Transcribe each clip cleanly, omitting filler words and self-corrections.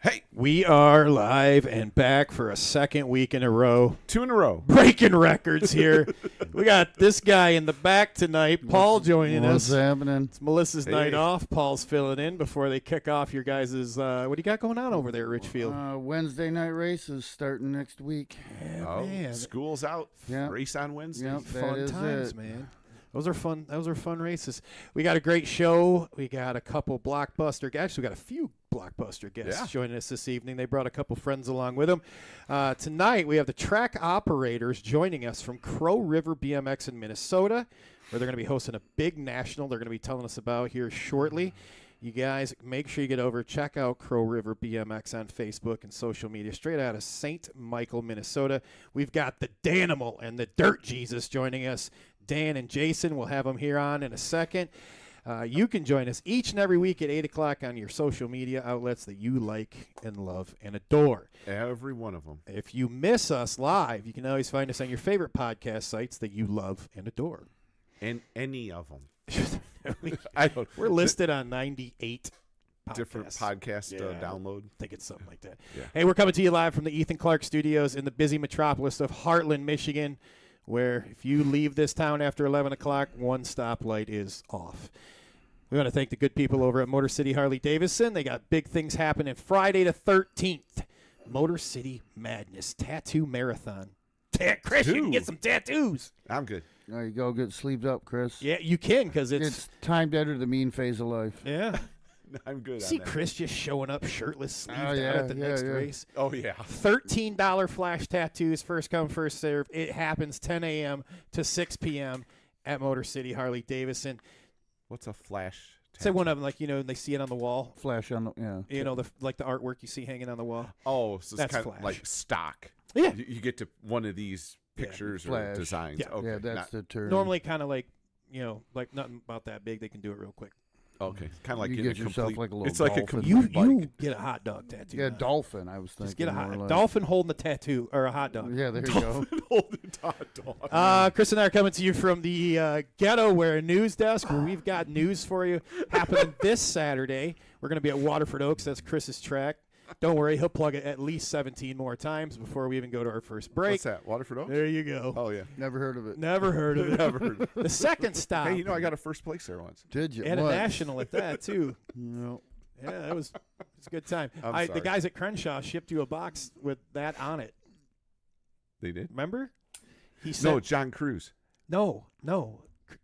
Hey, we are live and back for a second week in a row. 2 in a row. Breaking records here. We got this guy in the back tonight, Paul, joining us. What's happening? It's Melissa's night Hey. off. Paul's filling in before they kick off your guys' what do you got going on over there, Richfield? Wednesday night races starting next week. Man. School's out. Yeah. Race on Wednesday. Yep. Fun That is times, it. man. Those are fun. Those are fun races. We got a great show. We got a couple blockbuster. Actually, we got a few blockbuster guests joining us this evening. They brought a couple friends along with them. Tonight we have the track operators joining us from Crow River BMX in Minnesota, where they're going to be hosting a big national. They're going to be telling us about here shortly. You guys, make sure you get over, check out Crow River BMX on Facebook and social media, straight out of St. Michael, Minnesota. We've got the Danimal and the Dirt Jesus joining us. Dan and Jason, we'll have them here on in a second. You can join us each and every week at 8 o'clock on your social media outlets that you like and love and adore. Every one of them. If you miss us live, you can always find us on your favorite podcast sites that you love and adore. And any of them. We're listed on 98 different podcast download. I think it's something like that. Yeah. Hey, we're coming to you live from the Ethan Clark Studios in the busy metropolis of Heartland, Michigan, where if you leave this town after 11 o'clock, one stoplight is off. We want to thank the good people over at Motor City Harley-Davidson. They got big things happening Friday the 13th. Motor City Madness Tattoo Marathon. Chris, you can get some tattoos. I'm good. There you go. Get sleeved up, Chris. Yeah, you can because It's time to enter the mean phase of life. yeah. I'm good See on that. Chris just showing up shirtless, sleeved Oh, out yeah, at the yeah, next yeah. race. Oh, yeah. $13 flash tattoos, first come, first serve. It happens 10 a.m. to 6 p.m. at Motor City Harley-Davidson. What's a flash? Say one of them, like, they see it on the wall. Flash on the, yeah. Like the artwork you see hanging on the wall. Oh, so it's That's kind of Flash. like stock. Yeah. You get to one of these pictures or Flash. designs. Yeah. Okay. Yeah, that's the term. Normally kind of like, like nothing about that big. They can do it real quick. Okay. Kind of like You getting get a yourself complete. like a little it's like a dolphin. complete You bike. get a hot dog tattoo. Yeah, now. dolphin, I was thinking. Just get a more or hot less. dolphin holding the tattoo or a hot dog. Yeah, there you go. Hold it, dog. Chris and I are coming to you from the Ghetto Wear News Desk, where we've got news for you happening this Saturday. We're going to be at Waterford Oaks. That's Chris's track. Don't worry, he'll plug it at least 17 more times before we even go to our first break. What's that? Waterford Oaks? There you go. Oh, yeah. Never heard of it. Never heard of it. Never heard of it. The second stop. Hey, I got a first place there once. Did you? and a What? national at that, too. No. Yeah, it was a good time. I'm The sorry. guys at Crenshaw shipped you a box with that on it. They did? Remember? He No, said, John Cruz. no.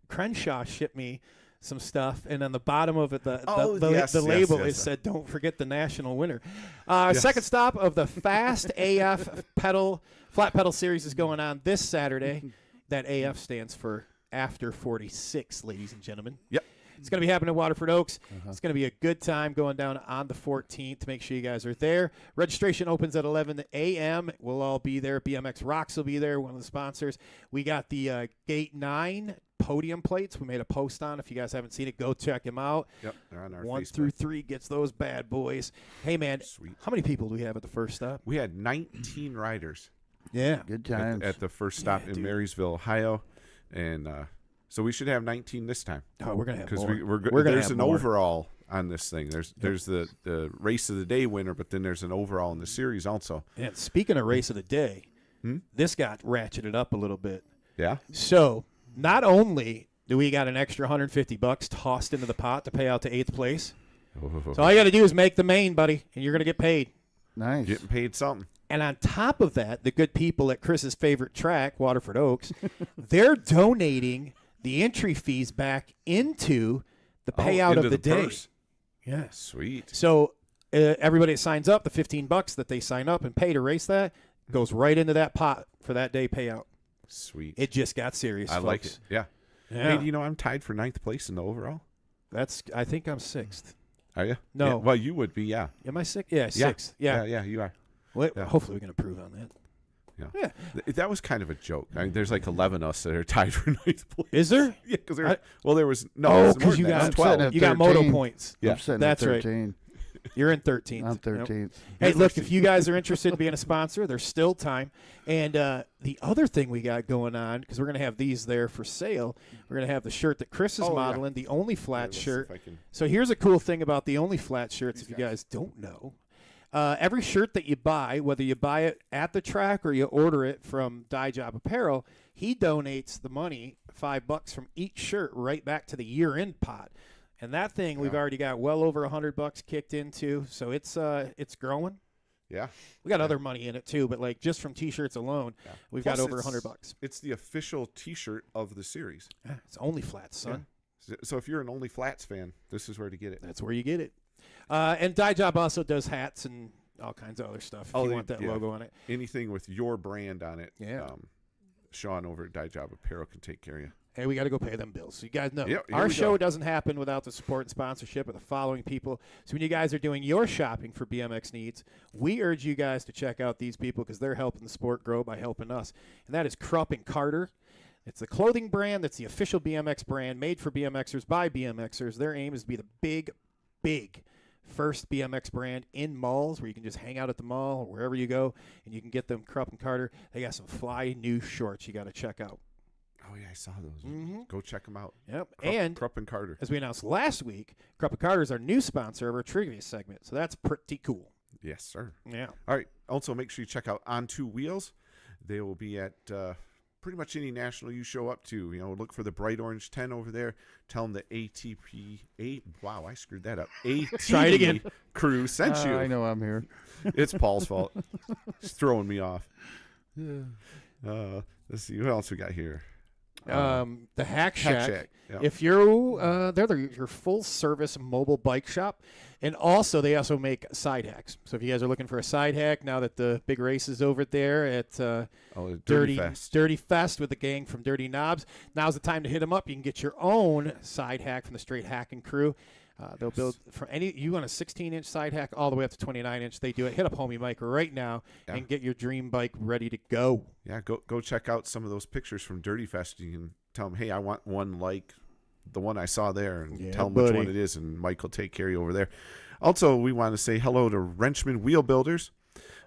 Crenshaw shipped me some stuff, and on the bottom of it, the yes, label, yes. it said, "Don't forget the national winner." Yes. Second stop of the Fast AF flat pedal series is going on this Saturday. That AF stands for After 46, ladies and gentlemen. Yep. It's going to be happening in Waterford Oaks. It's going to be a good time going down on the 14th. Make sure you guys are there. Registration opens at 11 a.m. We'll all be there. BMX Rocks will be there, one of the sponsors. We got the Gate 9 podium plates. We made a post on. If you guys haven't seen it, go check them out. Yep. They're on our 1 Facebook. through 3 gets those bad boys. Hey, man, Sweet. how many people do we have at the first stop? We had 19 riders Yeah. Good at, times. at the first stop in dude. Marysville, Ohio, and so we should have 19 this time. Oh, we're going to have Because more. there's have an more. overall on this thing. There's the race of the day winner, but then there's an overall in the series also. And speaking of race of the day, this got ratcheted up a little bit. Yeah. So not only do we got an extra $150 tossed into the pot to pay out to 8th place, so all you got to do is make the main, buddy, and you're going to get paid. Nice. Getting paid something. And on top of that, the good people at Chris's favorite track, Waterford Oaks, they're donating the entry fees back into the payout into of the day. purse. Yeah. Sweet. So everybody that signs up, the $15 that they sign up and pay to race that, goes right into that pot for that day payout. Sweet. It just got serious, I folks. like it. Yeah. Yeah. Hey, I'm tied for 9th place in the overall. I think I'm 6th. Are you? No. Yeah, well, you would be, yeah. Am I 6th? Yeah, 6th. Yeah. Yeah, you are. Wait, Yeah. hopefully we can improve on that. Yeah. That was kind of a joke. I mean, there's like 11 of us that are tied for 9th place. Is there? Yeah, because I- there was no. Oh, it was 'cause more you than that. got- It was 12. at You got moto 13. points. Yeah. I'm sitting That's at right. 13. You're in 13th. I'm Yep. 13th. Hey, look, if you guys are interested in being a sponsor, there's still time. And the other thing we got going on, because we're going to have these there for sale, we're going to have the shirt that Chris is Oh, yeah. modeling, the Only Flat Let's see shirt. if I can- So here's a cool thing about the Only Flat shirts, if you guys don't know. Every shirt that you buy, whether you buy it at the track or you order it from Dye Job Apparel, he donates the money, $5 from each shirt, right back to the year-end pot. And that thing we've already got well over $100 kicked into, so it's growing. Yeah. We got other money in it too, but like just from T-shirts alone, we've Plus got over $100. It's the official T-shirt of the series. It's Only Flats, son. Yeah. So if you're an Only Flats fan, this is where to get it. That's where you get it. And Dye Job also does hats and all kinds of other stuff if you want that logo on it. Anything with your brand on it. Yeah. Sean over at Dye Job Apparel can take care of you. Hey, we got to go pay them bills. So you guys know Yep, here our we show go. doesn't happen without the support and sponsorship of the following people. So when you guys are doing your shopping for BMX needs, we urge you guys to check out these people because they're helping the sport grow by helping us. And that is Krupp and Carter. It's the clothing brand that's the official BMX brand made for BMXers by BMXers. Their aim is to be the big first BMX brand in malls where you can just hang out at the mall or wherever you go and you can get them Krupp and Carter. They got some fly new shorts you got to check out. Oh, yeah, I saw those. Mm-hmm. Go check them out. Yep. Krupp and Carter. As we announced last week, Krupp and Carter is our new sponsor of our trivia segment. So that's pretty cool. Yes, sir. Yeah. All right. Also, make sure you check out On Two Wheels. They will be at pretty much any national you show up to. Look for the bright orange 10 over there. Tell them the wow, I screwed that up. Try it again. Crew sent you. I know I'm here. It's Paul's fault. He's throwing me off. Let's see. What else we got here? The Hack Shack. Yep. If you're, they're your full service mobile bike shop, and also they also make side hacks. So if you guys are looking for a side hack now that the big race is over there at Dirty Fest. Dirty Fest with the gang from Dirty Knobs, now's the time to hit them up. You can get your own side hack from the Straight Hacking crew. They'll build from you want a 16-inch side hack all the way up to 29-inch. They do it. Hit up Homie Mike right now and get your dream bike ready to go. Yeah, go check out some of those pictures from Dirty Fest. You can tell them, hey, I want one like the one I saw there, and tell them which one it is, and Mike will take care of you over there. Also, we want to say hello to Wrenchman Wheel Builders.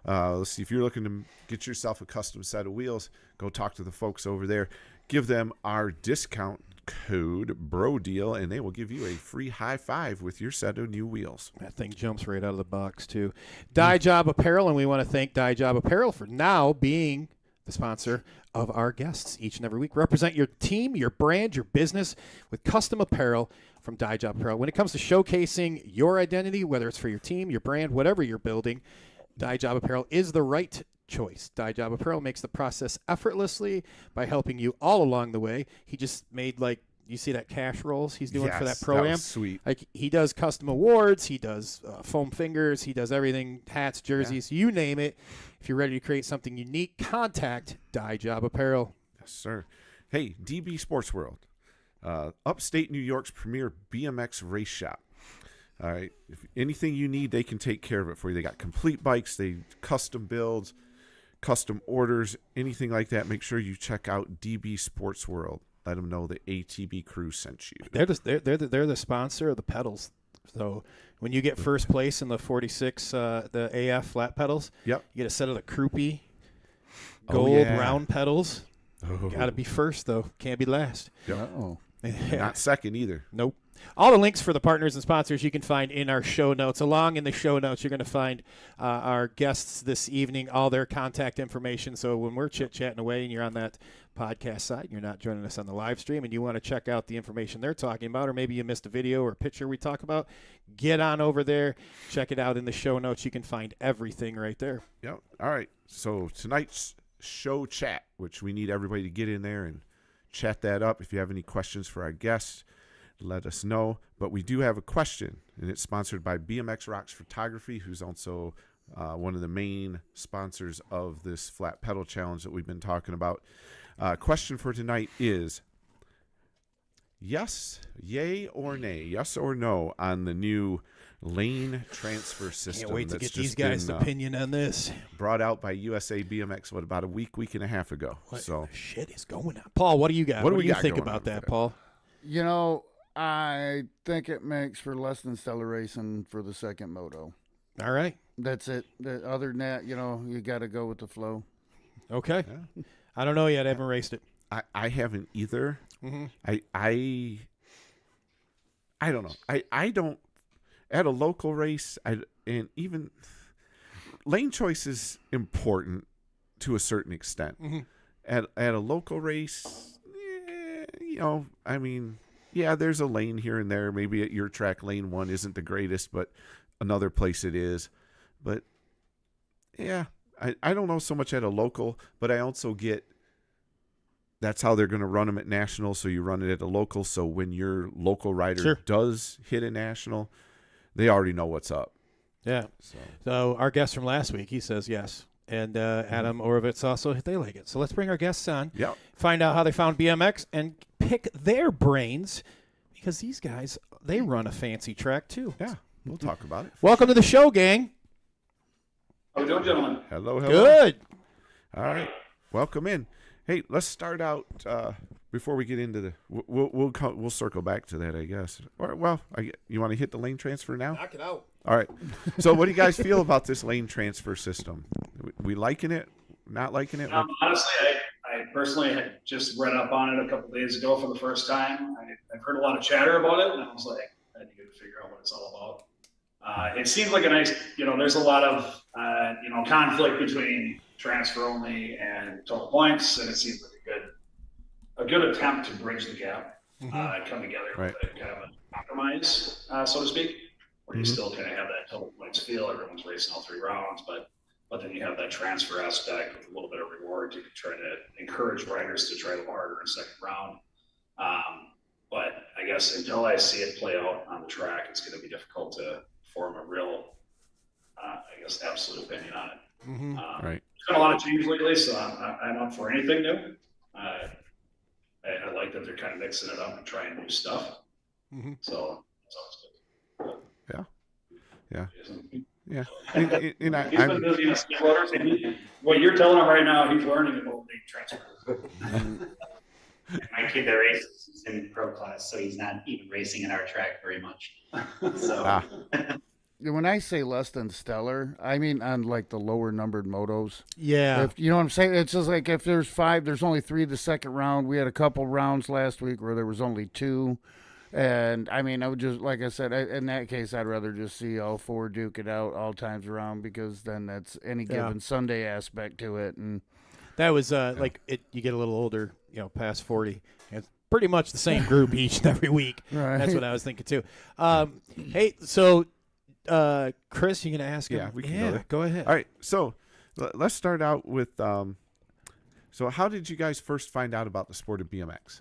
Let's see, if you're looking to get yourself a custom set of wheels, go talk to the folks over there. Give them our discount code BRODEAL, and they will give you a free high five with your set of new wheels. That thing jumps right out of the box, too. Dye Job Apparel, and we want to thank Dye Job Apparel for now being the sponsor of our guests each and every week. Represent your team, your brand, your business with custom apparel from Dye Job Apparel. When it comes to showcasing your identity, whether it's for your team, your brand, whatever you're building, Dye Job Apparel is the right choice. Dye Job Apparel makes the process effortlessly by helping you all along the way. He just made, you see that cash rolls he's doing for that Pro-Am? That was sweet. He does custom awards. He does foam fingers. He does everything, hats, jerseys, you name it. If you're ready to create something unique, contact Dye Job Apparel. Yes, sir. Hey, DB Sports World, upstate New York's premier BMX race shop. All right, if anything you need, they can take care of it for you. They got complete bikes, they custom builds, custom orders, anything like that. Make sure you check out DB Sports World. Let them know the ATB crew sent you. They're the sponsor of the pedals. So when you get first place in the 46, the AF flat pedals, Yep. you get a set of the Kruppy gold round pedals. Oh. Got to be first, though. Can't be last. Yep. Uh-oh. Not second either. Nope. All the links for the partners and sponsors you can find in our show notes. Along in the show notes, you're going to find our guests this evening, all their contact information. So when we're chit-chatting away and you're on that podcast side and you're not joining us on the live stream and you want to check out the information they're talking about, or maybe you missed a video or a picture we talk about, get on over there. Check it out in the show notes. You can find everything right there. Yep. All right. So tonight's show chat, which we need everybody to get in there and chat that up. If you have any questions for our guests, let us know. But we do have a question, and it's sponsored by BMX Rocks Photography, who's also one of the main sponsors of this flat pedal challenge that we've been talking about. Question for tonight is, yes, yay or nay, yes or no on the new lane transfer system. Can't wait to that's get just these guys' been, opinion on this. brought out by USA BMX, about a week and a half ago. What So shit is going on? Paul, what do you got? What do What we do you got think going about on that, with that? Paul? You know, I think it makes for less than stellar racing for the second moto. All right. That's it. Other than that, you got to go with the flow. Okay. Yeah. I don't know yet. I haven't raced it. I haven't either. Mm-hmm. I don't know. I don't at a local race. And even lane choice is important to a certain extent. At a local race, I mean, yeah, there's a lane here and there. Maybe at your track, lane 1 isn't the greatest, but another place it is. But yeah, I don't know so much at a local, but I also get that's how they're going to run them at national. So you run it at a local. So when your local rider does hit a national, they already know what's up. Yeah. So our guest from last week, he says yes. And Adam Orovitz also, they like it. So let's bring our guests on, find out how they found BMX, and pick their brains, because these guys, they run a fancy track too. Yeah, we'll talk about it. Welcome to the show, gang. How we doing, gentlemen? Hello. Good. All right, welcome in. Hey, let's start out before we get into the. We'll circle back to that, I guess. You want to hit the lane transfer now? Knock it out. All right. So, what do you guys feel about this lane transfer system? We liking it? Not liking it? Honestly, I personally had just read up on it a couple days ago for the first time. I've heard a lot of chatter about it, and I was like, I need to figure out what it's all about. It seems like a nice, there's a lot of, conflict between transfer only and total points, and it seems like a good attempt to bridge the gap, come together with a kind of a compromise, so to speak, where you still kind of have that total points feel. Everyone's racing all 3 rounds, but then you have that transfer aspect with a little bit of reward to try to encourage riders to try a little harder in second round. But I guess until I see it play out on the track, it's going to be difficult to form a real, absolute opinion on it. Right. There's been a lot of change lately, so I'm up for anything new. I like that they're kind of mixing it up and trying new stuff. So it's always good. Yeah. He's been busy in skateboarders, and what you're telling him right now, he's learning about lane transfer. My kid that races is in pro class, so he's not even racing in our track very much. So when I say less than stellar, I mean on like the lower numbered motos. Yeah. You know what I'm saying? It's just like if there's 5, there's only 3 the second round. We had a couple rounds last week where there was only 2. And I mean, I would just, like I said, in that case, I'd rather just see all 4 duke it out all times around, because then that's any given Sunday aspect to it. And that was you get a little older, past 40. It's pretty much the same group each and every week. Right. That's what I was thinking too. Hey, so Chris, you gonna ask him? Yeah, we can go there. Go ahead. All right. So let's start out with. So how did you guys first find out about the sport of BMX?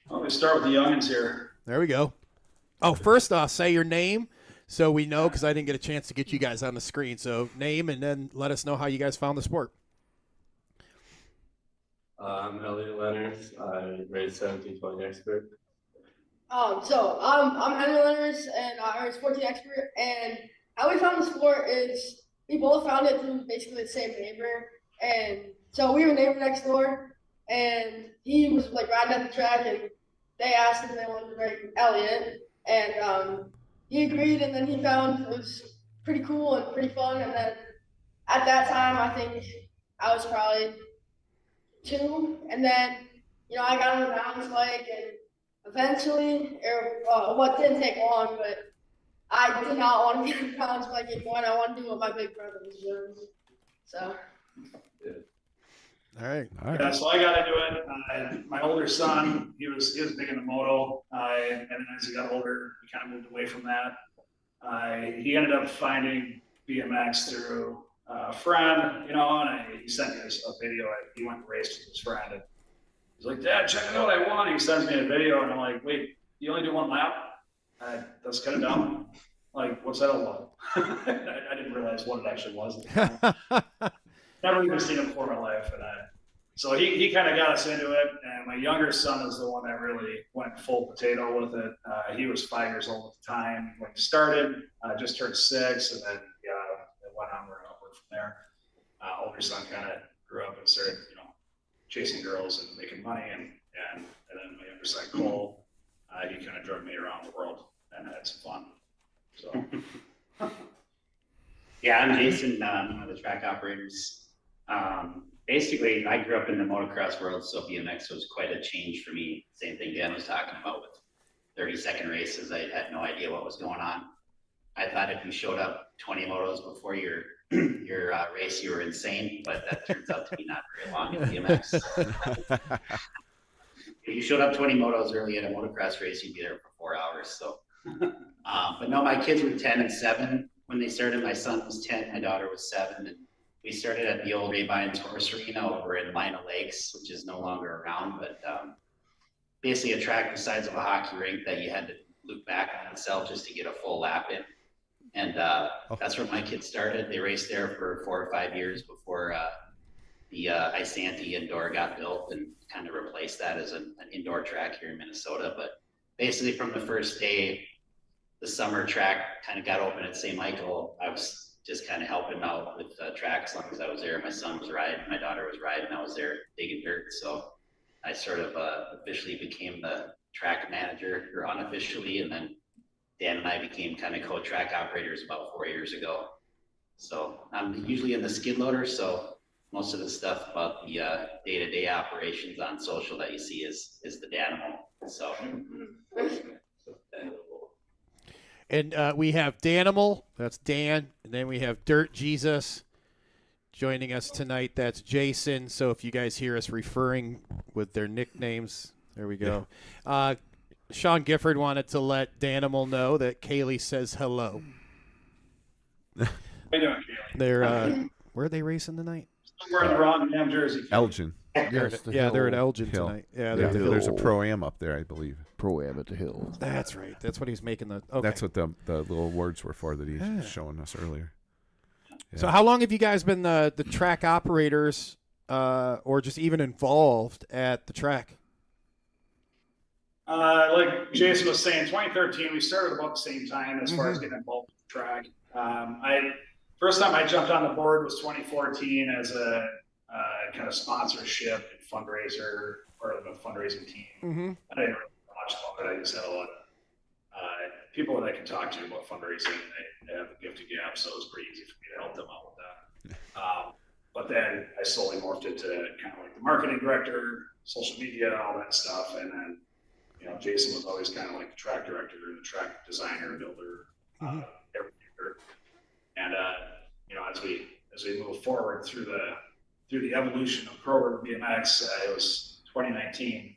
Well, we start with the youngins here. There we go. Oh, first off, say your name so we know, because I didn't get a chance to get you guys on the screen. So name, and then let us know how you guys found the sport. I'm Elliot Leonard. I race 1720 expert. So I'm Henry Leonard, and I race 14 expert. And how we found the sport is we both found it through basically the same neighbor. And so we were neighbor next door, and he was like riding at the track, and they asked him if they wanted to ride Elliot, and he agreed. And then he found it was pretty cool and pretty fun. And then at that time, I think I was probably 2, and then I got on the balance bike, and eventually, what didn't take long, but I did not want to get on the balance bike anymore, and I wanted to do what my big brother was doing. So. All right. Yeah, so I got into it. My older son, he was big into moto, and then as he got older, he kind of moved away from that. He ended up finding BMX through a friend, and he sent me a video. He went and raced with his friend, and he's like, "Dad, check out what I won." He sends me a video, and I'm like, "Wait, you only do 1 lap? That's kind of dumb. Like, what's that all about?" I didn't realize what it actually was. Never even seen it before in my life, and so he kind of got us into it. And my younger son is the one that really went full potato with it. He was 5 years old at the time when he started. Just turned 6, and then it went onward and upward from there. Older son kind of grew up and started, chasing girls and making money, and then my younger son Cole, he kind of drove me around the world and had some fun. So. Yeah, I'm Jason, one of the track operators. Basically, I grew up in the motocross world, so BMX was quite a change for me. Same thing Dan was talking about with 30-second races. I had no idea what was going on. I thought if you showed up 20 motos before your race, you were insane, but that turns out to be not very long in BMX. If you showed up 20 motos early at a motocross race, you'd be there for 4 hours. So, but no, my kids were 10 and 7 when they started. My son was 10, my daughter was 7, and we started at the old Rabine Horse Arena over in Lina Lakes, which is no longer around, but basically a track the size of a hockey rink that you had to loop back on itself just to get a full lap in. And that's where my kids started. They raced there for 4 or 5 years before the Isanti indoor got built and kind of replaced that as an indoor track here in Minnesota. But basically from the first day, the summer track kind of got open at St. Michael. I was just kind of helping out with the track as long as I was there. My son was riding, my daughter was riding, I was there digging dirt. So I sort of officially became the track manager, or unofficially, and then Dan and I became kind of co-track operators about 4 years ago. So I'm usually in the skid loader, so most of the stuff about the day-to-day operations on social that you see is the Danimal. So. And we have Danimal, that's Dan, and then we have Dirt Jesus joining us tonight. That's Jason. So if you guys hear us referring with their nicknames, there we go. Sean Gifford wanted to let Danimal know that Kaylee says hello. How you doing, Kaylee? They're where are they racing tonight? Somewhere in the wrong damn Jersey. Elgin. Yes, They're at Elgin Hill. tonight. Yeah, Yeah, they're there's a Pro-Am up there, I believe. Pro-Am at the Hill. That's right. That's what he's making the. Okay. That's what the little words were for that he's showing us earlier. Yeah. So how long have you guys been the track operators, or just even involved at the track? Like Jason was saying, 2013, we started about the same time as far as getting involved with the track. First time I jumped on the board was 2014 as a kind of sponsorship and fundraiser, part of a fundraising team. Mm-hmm. I didn't really know much about it. I just had a lot of people that I could talk to about fundraising. They have a gift to gab, so it was pretty easy for me to help them out with that. But then I slowly morphed into kind of like the marketing director, social media, all that stuff. And then, Jason was always kind of like the track director and the track designer, builder, every year. And, as we move forward through the evolution of Crow River BMX, it was 2019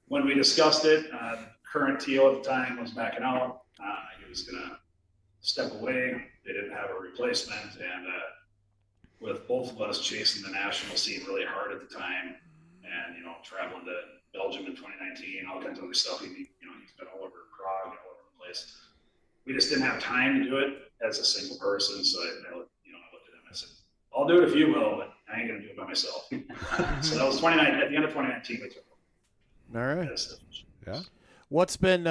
when we discussed it. Current TO at the time was backing out. He was going to step away. They didn't have a replacement. And with both of us chasing the national scene really hard at the time and, traveling to Belgium in 2019, all kinds of other stuff. He's been all over Prague and all over the place. We just didn't have time to do it as a single person. So I looked at him and I said, I'll do it if you will, but I ain't going to do it by myself. So that was at the end of 2019. We took All right. Yeah. What's been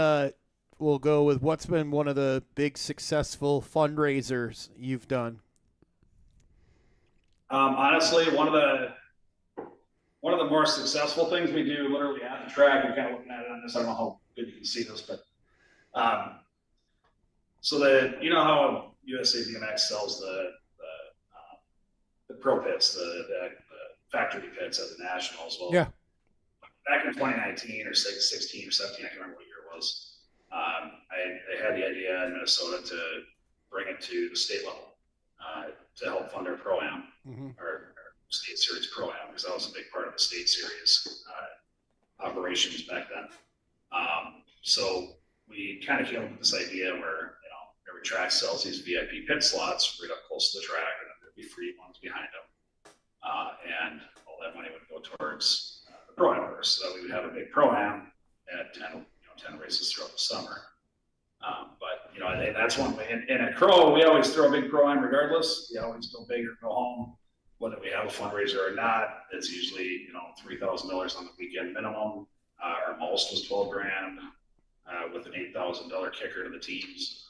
we'll go with what's been one of the big successful fundraisers you've done? Honestly, one of the more successful things we do literally at the track, you're kind of looking at it on this, I don't know how good you can see this, but so how USA BMX sells the pro pits, the factory pits at the Nationals. Well, yeah. Back in 2019 or 16 or 17, I can't remember what year it was. I had the idea in Minnesota to bring it to the state level to help fund our Pro-Am, our state series Pro-Am, because that was a big part of the state series operations back then. So we kind of came up with this idea where every track sells these VIP pit slots right up close to the track, and then there'd be free ones behind them, and all that money would go towards the Pro-Am course. So that we would have a big Pro-Am at 10 races throughout the summer. But that's one way. And at Crow, we always throw a big Pro-Am regardless. We always go big or go home, whether we have a fundraiser or not. It's usually $3,000 on the weekend minimum. Our most was $12,000 with an $8,000 kicker to the teams.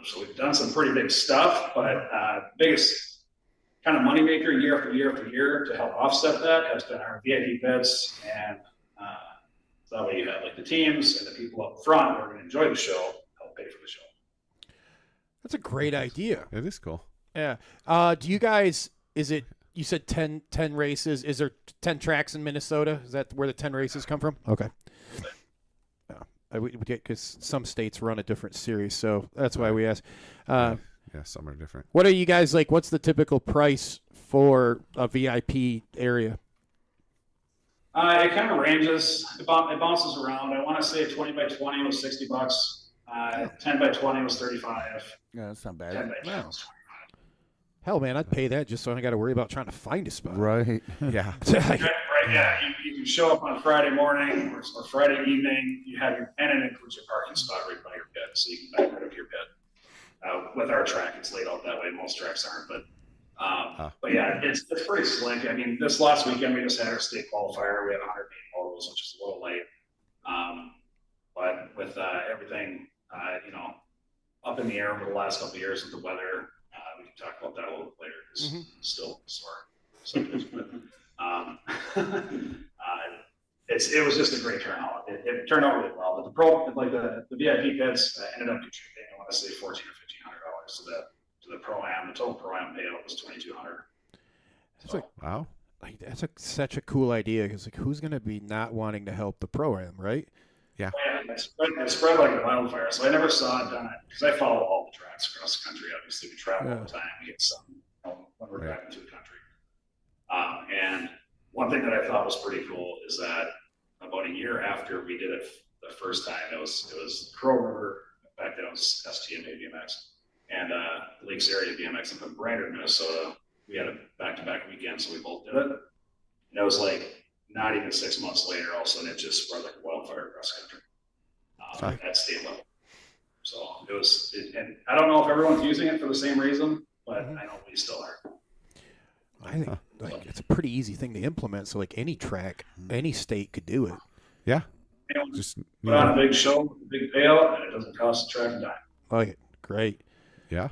So we've done some pretty big stuff, but biggest kind of moneymaker year after year after year to help offset that has been our VIP pits. And so that way you have like the teams and the people up front who are going to enjoy the show help pay for the show. That's a great idea. It is cool. Yeah. Do you guys, you said 10 races. Is there 10 tracks in Minnesota? Is that where the 10 races come from? Okay. We get because some states run a different series, so that's why we asked. Yeah, some are different. What are you guys like? What's the typical price for a VIP area? It kind of ranges. It bounces around. I want to say 20 by 20 was $60. 10 by 20 was 35. Yeah, that's not bad. 10 by 10 was 25. Hell, man, I'd pay that just so I don't got to worry about trying to find a spot. Right. Yeah. Right, yeah. You can show up on Friday morning or Friday evening. You have and it includes your parking spot right by your pit, so you can back right up your pit. With our track, it's laid out that way. Most tracks aren't, but yeah, it's pretty slick. I mean, this last weekend we just had our state qualifier. We had 108 motos, which is a little late. But with everything, up in the air over the last couple of years with the weather, we can talk about that a little bit later. It's still sore subject, but it was just a great turnout. It turned out really well. But the VIP pits ended up contributing, I want to say $1,400 or $1,500 to the pro-am. The total pro-am payout was $2,200. Wow. Like that's such a cool idea because like who's gonna be not wanting to help the pro-am, right? Yeah. It spread like a wildfire. So I never saw it done because I follow all the tracks across the country. Obviously, we travel all the time. We get some when we're driving to the country. And one thing that I thought was pretty cool is that about a year after we did it the first time, it was Crow River. Back then it was STMA BMX and Lakes Area BMX up in Brainerd, Minnesota. We had a back-to-back weekend, so we both did it. And it was like not even 6 months later, all of a sudden it just spread like a wildfire across the country at state level. So and I don't know if everyone's using it for the same reason, but I know we still are. I think it's a pretty easy thing to implement. So like any track, any state could do it. Yeah. Just put on a big show, a big payout, and it doesn't cost the track a dime. Like great. Yeah.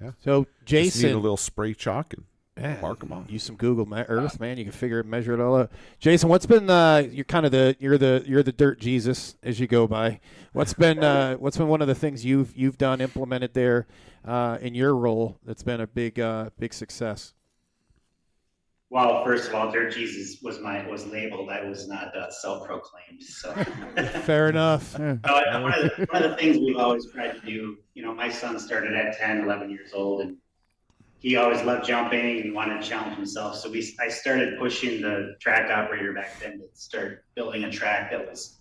Yeah. So Jason, just need a little spray chalk and mark them on. Use some Google Earth, man. You can figure it, measure it all out. Jason, what's been you're kind of you're the dirt Jesus as you go by. What's been one of the things you've done, implemented there in your role that's been a big success? Well, first of all, Dirt Jesus was labeled. I was not self-proclaimed. So fair enough. One of the things we've always tried to do, my son started at 10, 11 years old, and he always loved jumping and wanted to challenge himself. So I started pushing the track operator back then to start building a track that was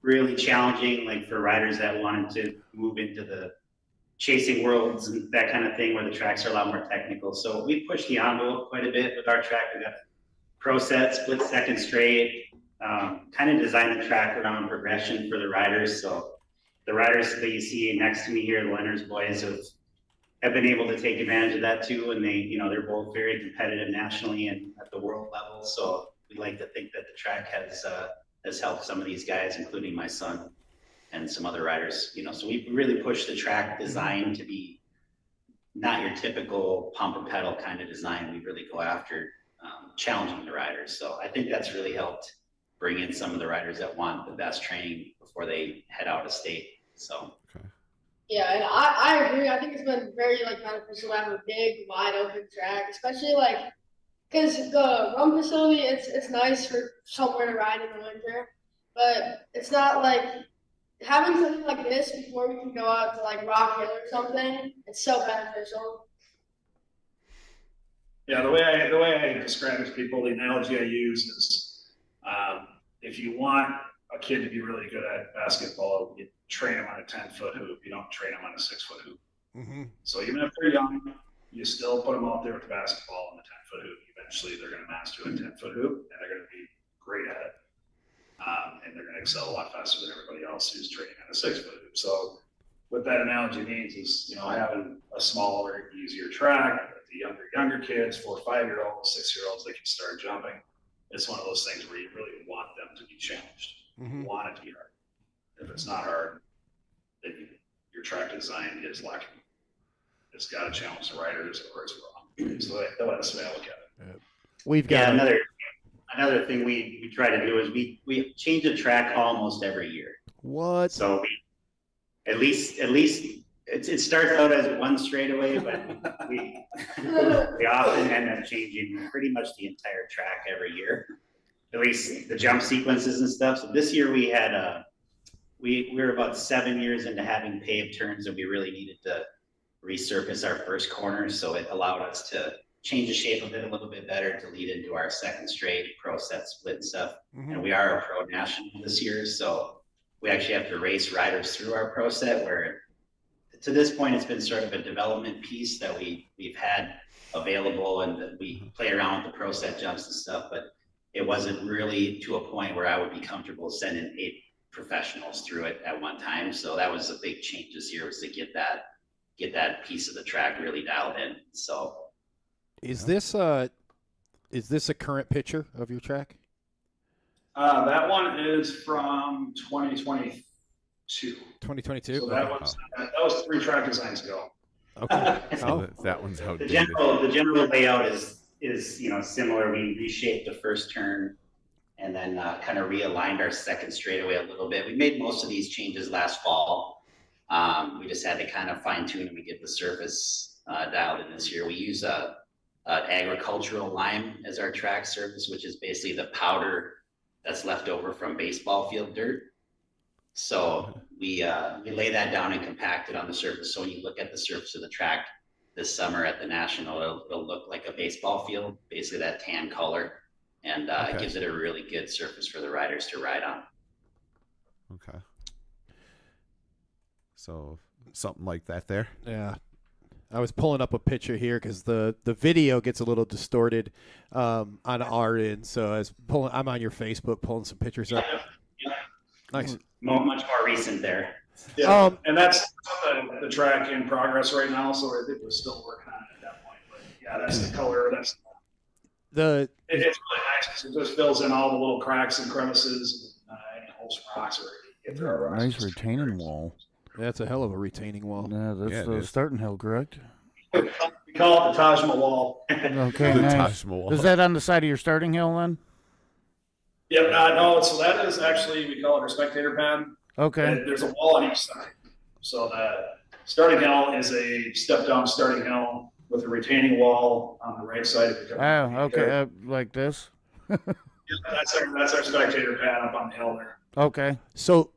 really challenging, like for riders that wanted to move into the chasing worlds and that kind of thing, where the tracks are a lot more technical. So we pushed the envelope quite a bit with our track. We got pro set, split second straight, kind of designed the track around progression for the riders. So the riders that you see next to me here, the Leonard's boys, have been able to take advantage of that too. And they're both very competitive nationally and at the world level. So we like to think that the track has helped some of these guys, including my son and some other riders, so we really push the track design to be not your typical pump or pedal kind of design. We really go after challenging the riders. So I think that's really helped bring in some of the riders that want the best training before they head out of state. So. Okay. Yeah, and I agree. I think it's been very beneficial to have a big, wide open track, especially because the run facility, it's nice for somewhere to ride in the winter, but it's not like having something like this before we can go out to Rock Hill or something. It's so beneficial. Yeah, the way I describe it to people, the analogy I use is if you want a kid to be really good at basketball, you train them on a 10-foot hoop. You don't train them on a 6-foot hoop. Mm-hmm. So even if they're young, you still put them out there with the basketball on the 10-foot hoop. Eventually, they're going to master a 10-foot hoop, and they're going to be great at it. And they're going to excel a lot faster than everybody else who's training on a 6-foot hoop. So what that analogy means is, having a smaller, easier track, the younger kids, 4 or 5-year-olds, 6-year-olds, they can start jumping. It's one of those things where you really want them to be challenged. You want it to be hard. If it's not hard, then your track design is lacking. It's got to challenge the riders or it's wrong. So that's the way I look at it. We've got another thing we try to do is we change the track almost every year. What? So at least it starts out as one straightaway, but we often end up changing pretty much the entire track every year. At least the jump sequences and stuff. So this year we had we were about 7 years into having paved turns, and we really needed to resurface our first corner. So it allowed us to change the shape of it a little bit better to lead into our second straight pro set split and stuff. Mm-hmm. And we are a pro national this year, so we actually have to race riders through our pro set, where to this point it's been sort of a development piece that we've had available, and that we play around with the pro set jumps and stuff, but it wasn't really to a point where I would be comfortable sending 8 professionals through it at one time. So that was a big change this year, was to get that piece of the track really dialed in. So is this a current picture of your track? That one is from 2022. 2022. So that was 3 track designs ago. Okay. So that one's the outdated. general layout is similar. We reshaped the first turn and then kind of realigned our second straightaway a little bit. We made most of these changes last fall. We just had to kind of fine tune and we get the surface dialed in this year. We use an agricultural lime as our track surface, which is basically the powder that's left over from baseball field dirt. So we lay that down and compact it on the surface. So when you look at the surface of the track this summer at the National, it'll look like a baseball field, basically that tan color. And it gives it a really good surface for the riders to ride on. Okay. So something like that there. Yeah. I was pulling up a picture here because the video gets a little distorted on our end. So I'm on your Facebook pulling some pictures up. Yeah. Nice. Much more recent there. Yeah. And that's the track in progress right now. So I think we're still working on it at that point. But yeah, that's the color. That's it's really nice. It just fills in all the little cracks and crevices, and holes and rocks. Nice retaining wall. That's a hell of a retaining wall. Yeah, that's the starting hill, correct? We call it the Taj Mahal wall. Okay, The nice. Taj Mahal. Is that on the side of your starting hill then? Yep. No, so that is actually, we call it our spectator pad. Okay. And there's a wall on each side. So the starting hill is a step down starting hill with a retaining wall on the right side. Oh, okay. Like this? Yeah, that's our spectator pad up on the hill there. Okay. So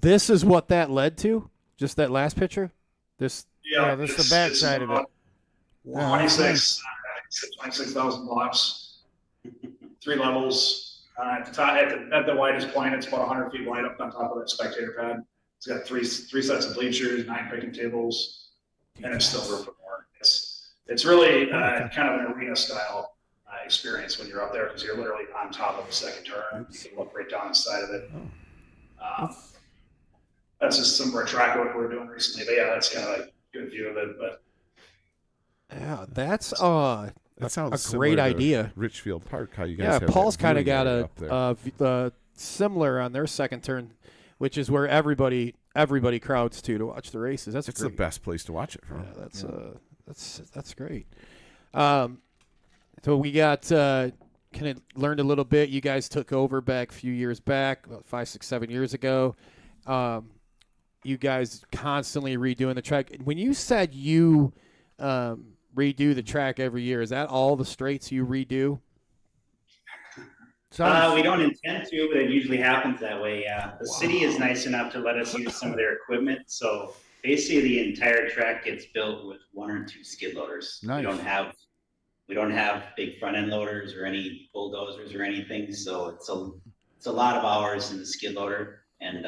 this is what that led to? Just that last picture? This Yeah, this is the back side of it. 26,000 blocks, 3 levels. At the top, at the widest point, it's about 100 feet wide up on top of that spectator pad. It's got three sets of bleachers, 9 picnic tables, and it's still room for more. It's really kind of an arena style experience when you're up there, because you're literally on top of the second turn. You can look right down the side of it. That's just some of our track work we're doing recently. But yeah, that's kind of a good view of it. But yeah, that's that sounds a great idea. Richfield Park, how you guys have Paul's that kind of viewing got area up there. a similar on their second turn, which is where everybody crowds to watch the races. It's the best place to watch it from. Yeah, that's great. So we got kind of learned a little bit. You guys took over back a few years back, about 5, 6, 7 years ago. You guys constantly redoing the track. When you said you redo the track every year, is that all the straights you redo? We don't intend to, but it usually happens that way. Yeah, the city is nice enough to let us use some of their equipment. So basically, the entire track gets built with 1 or 2 skid loaders. Nice. We don't have big front end loaders or any bulldozers or anything. So it's a lot of hours in the skid loader. And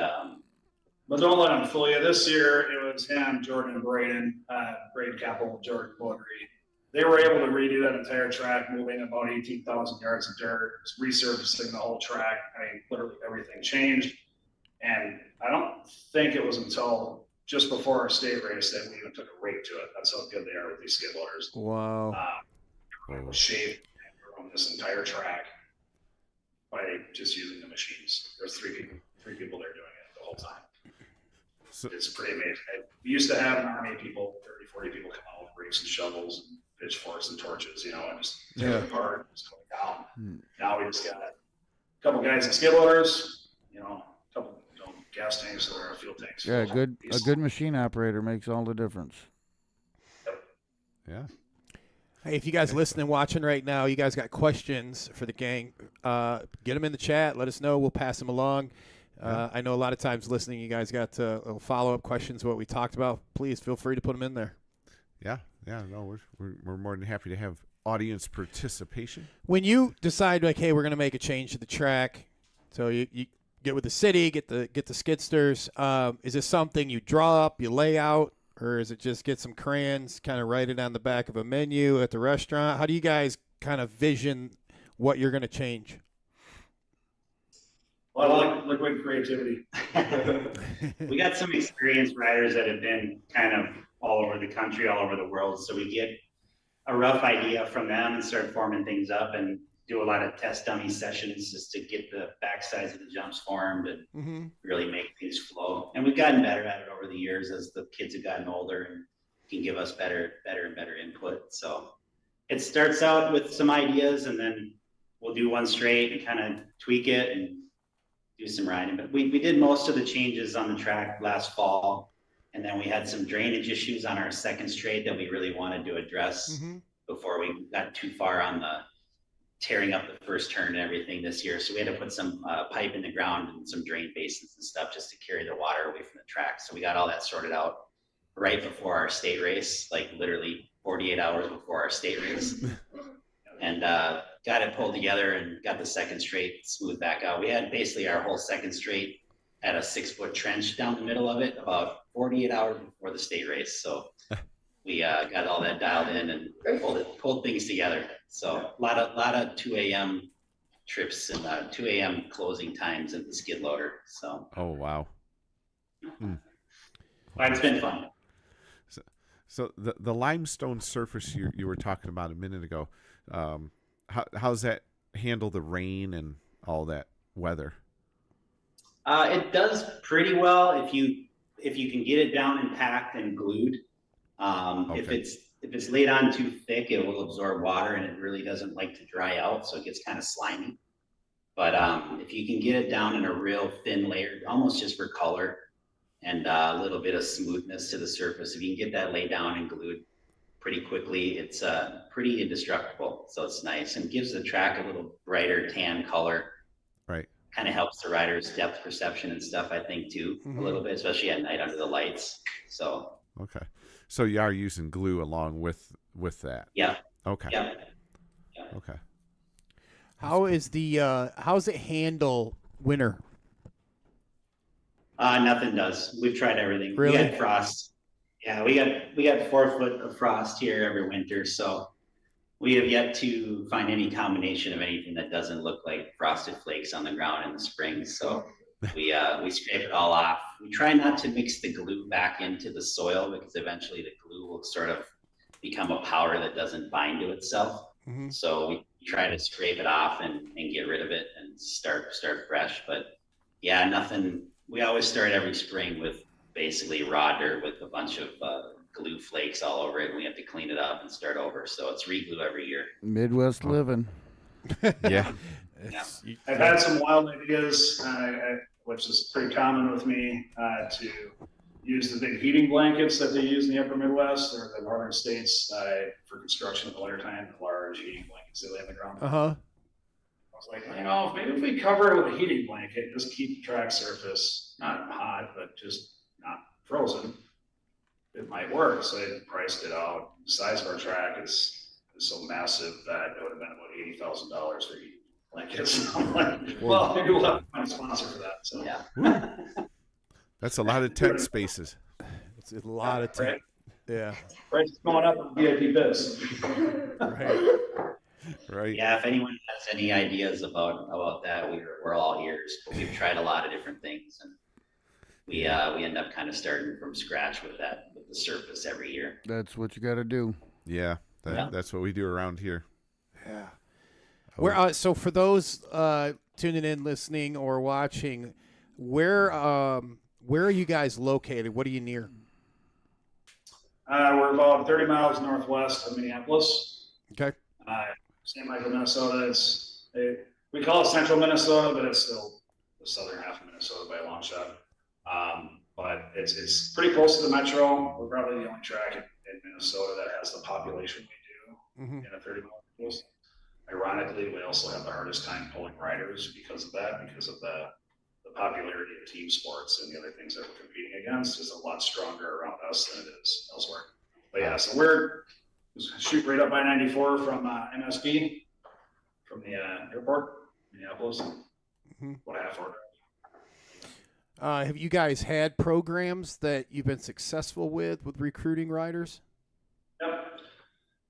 but don't let him fool you. This year it was him, Jordan, and Braden Kempel, Jordan Bottery. They were able to redo that entire track, moving about 18,000 yards of dirt, resurfacing the whole track. I mean, literally everything changed. And I don't think it was until just before our state race that we even took a rake to it. That's how good they are with these skid loaders. Wow. Shaped on this entire track by just using the machines. There's 3 people there doing it the whole time. So it's pretty amazing. We used to have an army of people, 30, 40 people come out with rakes and shovels and pitchforks and torches, and just tear it apart, just going down. Now we just got a couple guys in skid loaders, a couple gas tanks or fuel tanks. Yeah, a good machine operator makes all the difference. Yep. Yeah. Hey, if you guys listening, watching right now, you guys got questions for the gang, get them in the chat. Let us know. We'll pass them along. I know a lot of times listening, you guys got follow-up questions, what we talked about. Please feel free to put them in there. Yeah. No, we're more than happy to have audience participation. When you decide, like, hey, we're going to make a change to the track, so you get with the city, get the skidsters. Is this something you draw up, you lay out, or is it just get some crayons, kind of write it on the back of a menu at the restaurant? How do you guys kind of vision what you're going to change? Well, I like creativity. We got some experienced riders that have been kind of all over the country, all over the world. So we get a rough idea from them and start forming things up and do a lot of test dummy sessions just to get the backsides of the jumps formed and really make things flow. And we've gotten better at it over the years as the kids have gotten older and can give us better and better input. So it starts out with some ideas and then we'll do one straight and kind of tweak it and do some riding. But we did most of the changes on the track last fall. And then we had some drainage issues on our second straight that we really wanted to address before we got too far on the tearing up the first turn and everything this year. So we had to put some pipe in the ground and some drain basins and stuff just to carry the water away from the track. So we got all that sorted out right before our state race, like literally 48 hours before our state race. And got it pulled together and got the second straight smooth back out. We had basically our whole second straight at a 6-foot trench down the middle of it about 48 hours before the state race. So we got all that dialed in and pulled things together. So a lot of 2 a.m. trips and 2 a.m. closing times at the skid loader. So oh wow, it's been fun. So the limestone surface you were talking about a minute ago, how's that handle the rain and all that weather? It does pretty well if you can get it down and packed and glued. Okay. If it's laid on too thick, it will absorb water and it really doesn't like to dry out, so it gets kind of slimy. But if you can get it down in a real thin layer, almost just for color and a little bit of smoothness to the surface, if you can get that laid down and glued pretty quickly, it's pretty indestructible. So it's nice and gives the track a little brighter tan color. Right. Kind of helps the rider's depth perception and stuff, I think, too, a little bit, especially at night under the lights. So okay. So you are using glue along with that. Yeah. Okay. Yeah. Okay. How's it handle winter? Nothing does. We've tried everything. Really? We got frost. Yeah, we got 4 foot of frost here every winter, so we have yet to find any combination of anything that doesn't look like frosted flakes on the ground in the spring. So we scrape it all off. We try not to mix the glue back into the soil because eventually the glue will sort of become a powder that doesn't bind to itself. So we try to scrape it off and get rid of it and start fresh. But yeah, nothing. We always start every spring with basically raw dirt with a bunch of glue flakes all over it, and we have to clean it up and start over. So it's re-glue every year. Midwest living. Yeah. I've had some wild ideas, which is pretty common with me, to use the big heating blankets that they use in the upper Midwest or the northern states for construction in the wintertime, the large heating blankets they lay on the ground. I was like, maybe if we cover it with a heating blanket, just keep the track surface not hot, but just not frozen, it might work. So they priced it out. The size of our track is so massive that it would have been about $80,000 for heating blankets. I'm like, well, maybe we'll have to find a sponsor for that. So Yeah. That's a lot of tent spaces. It's a lot of tent. Yeah. Price is going up on VIP biz. Right. Right. Yeah, if anyone has any ideas about that, we're all ears. But we've tried a lot of different things, and we end up kind of starting from scratch with the surface every year. That's what you got to do. Yeah. That's what we do around here. Yeah. Where so for those tuning in, listening, or watching, where are you guys located? What are you near? We're about 30 miles northwest of Minneapolis. Okay. St. Michael, Minnesota. We call it central Minnesota, but it's still the southern half of Minnesota by a long shot. But it's pretty close to the metro. We're probably the only track in Minnesota that has the population we do in a 30-mile radius. Ironically, we also have the hardest time pulling riders because of that, because of the popularity of team sports and the other things that we're competing against is a lot stronger around us than it is elsewhere. But yeah, so we're shoot right up by 94 from MSP, from the airport, Minneapolis. What a half hour. Have you guys had programs that you've been successful with recruiting riders? Yep.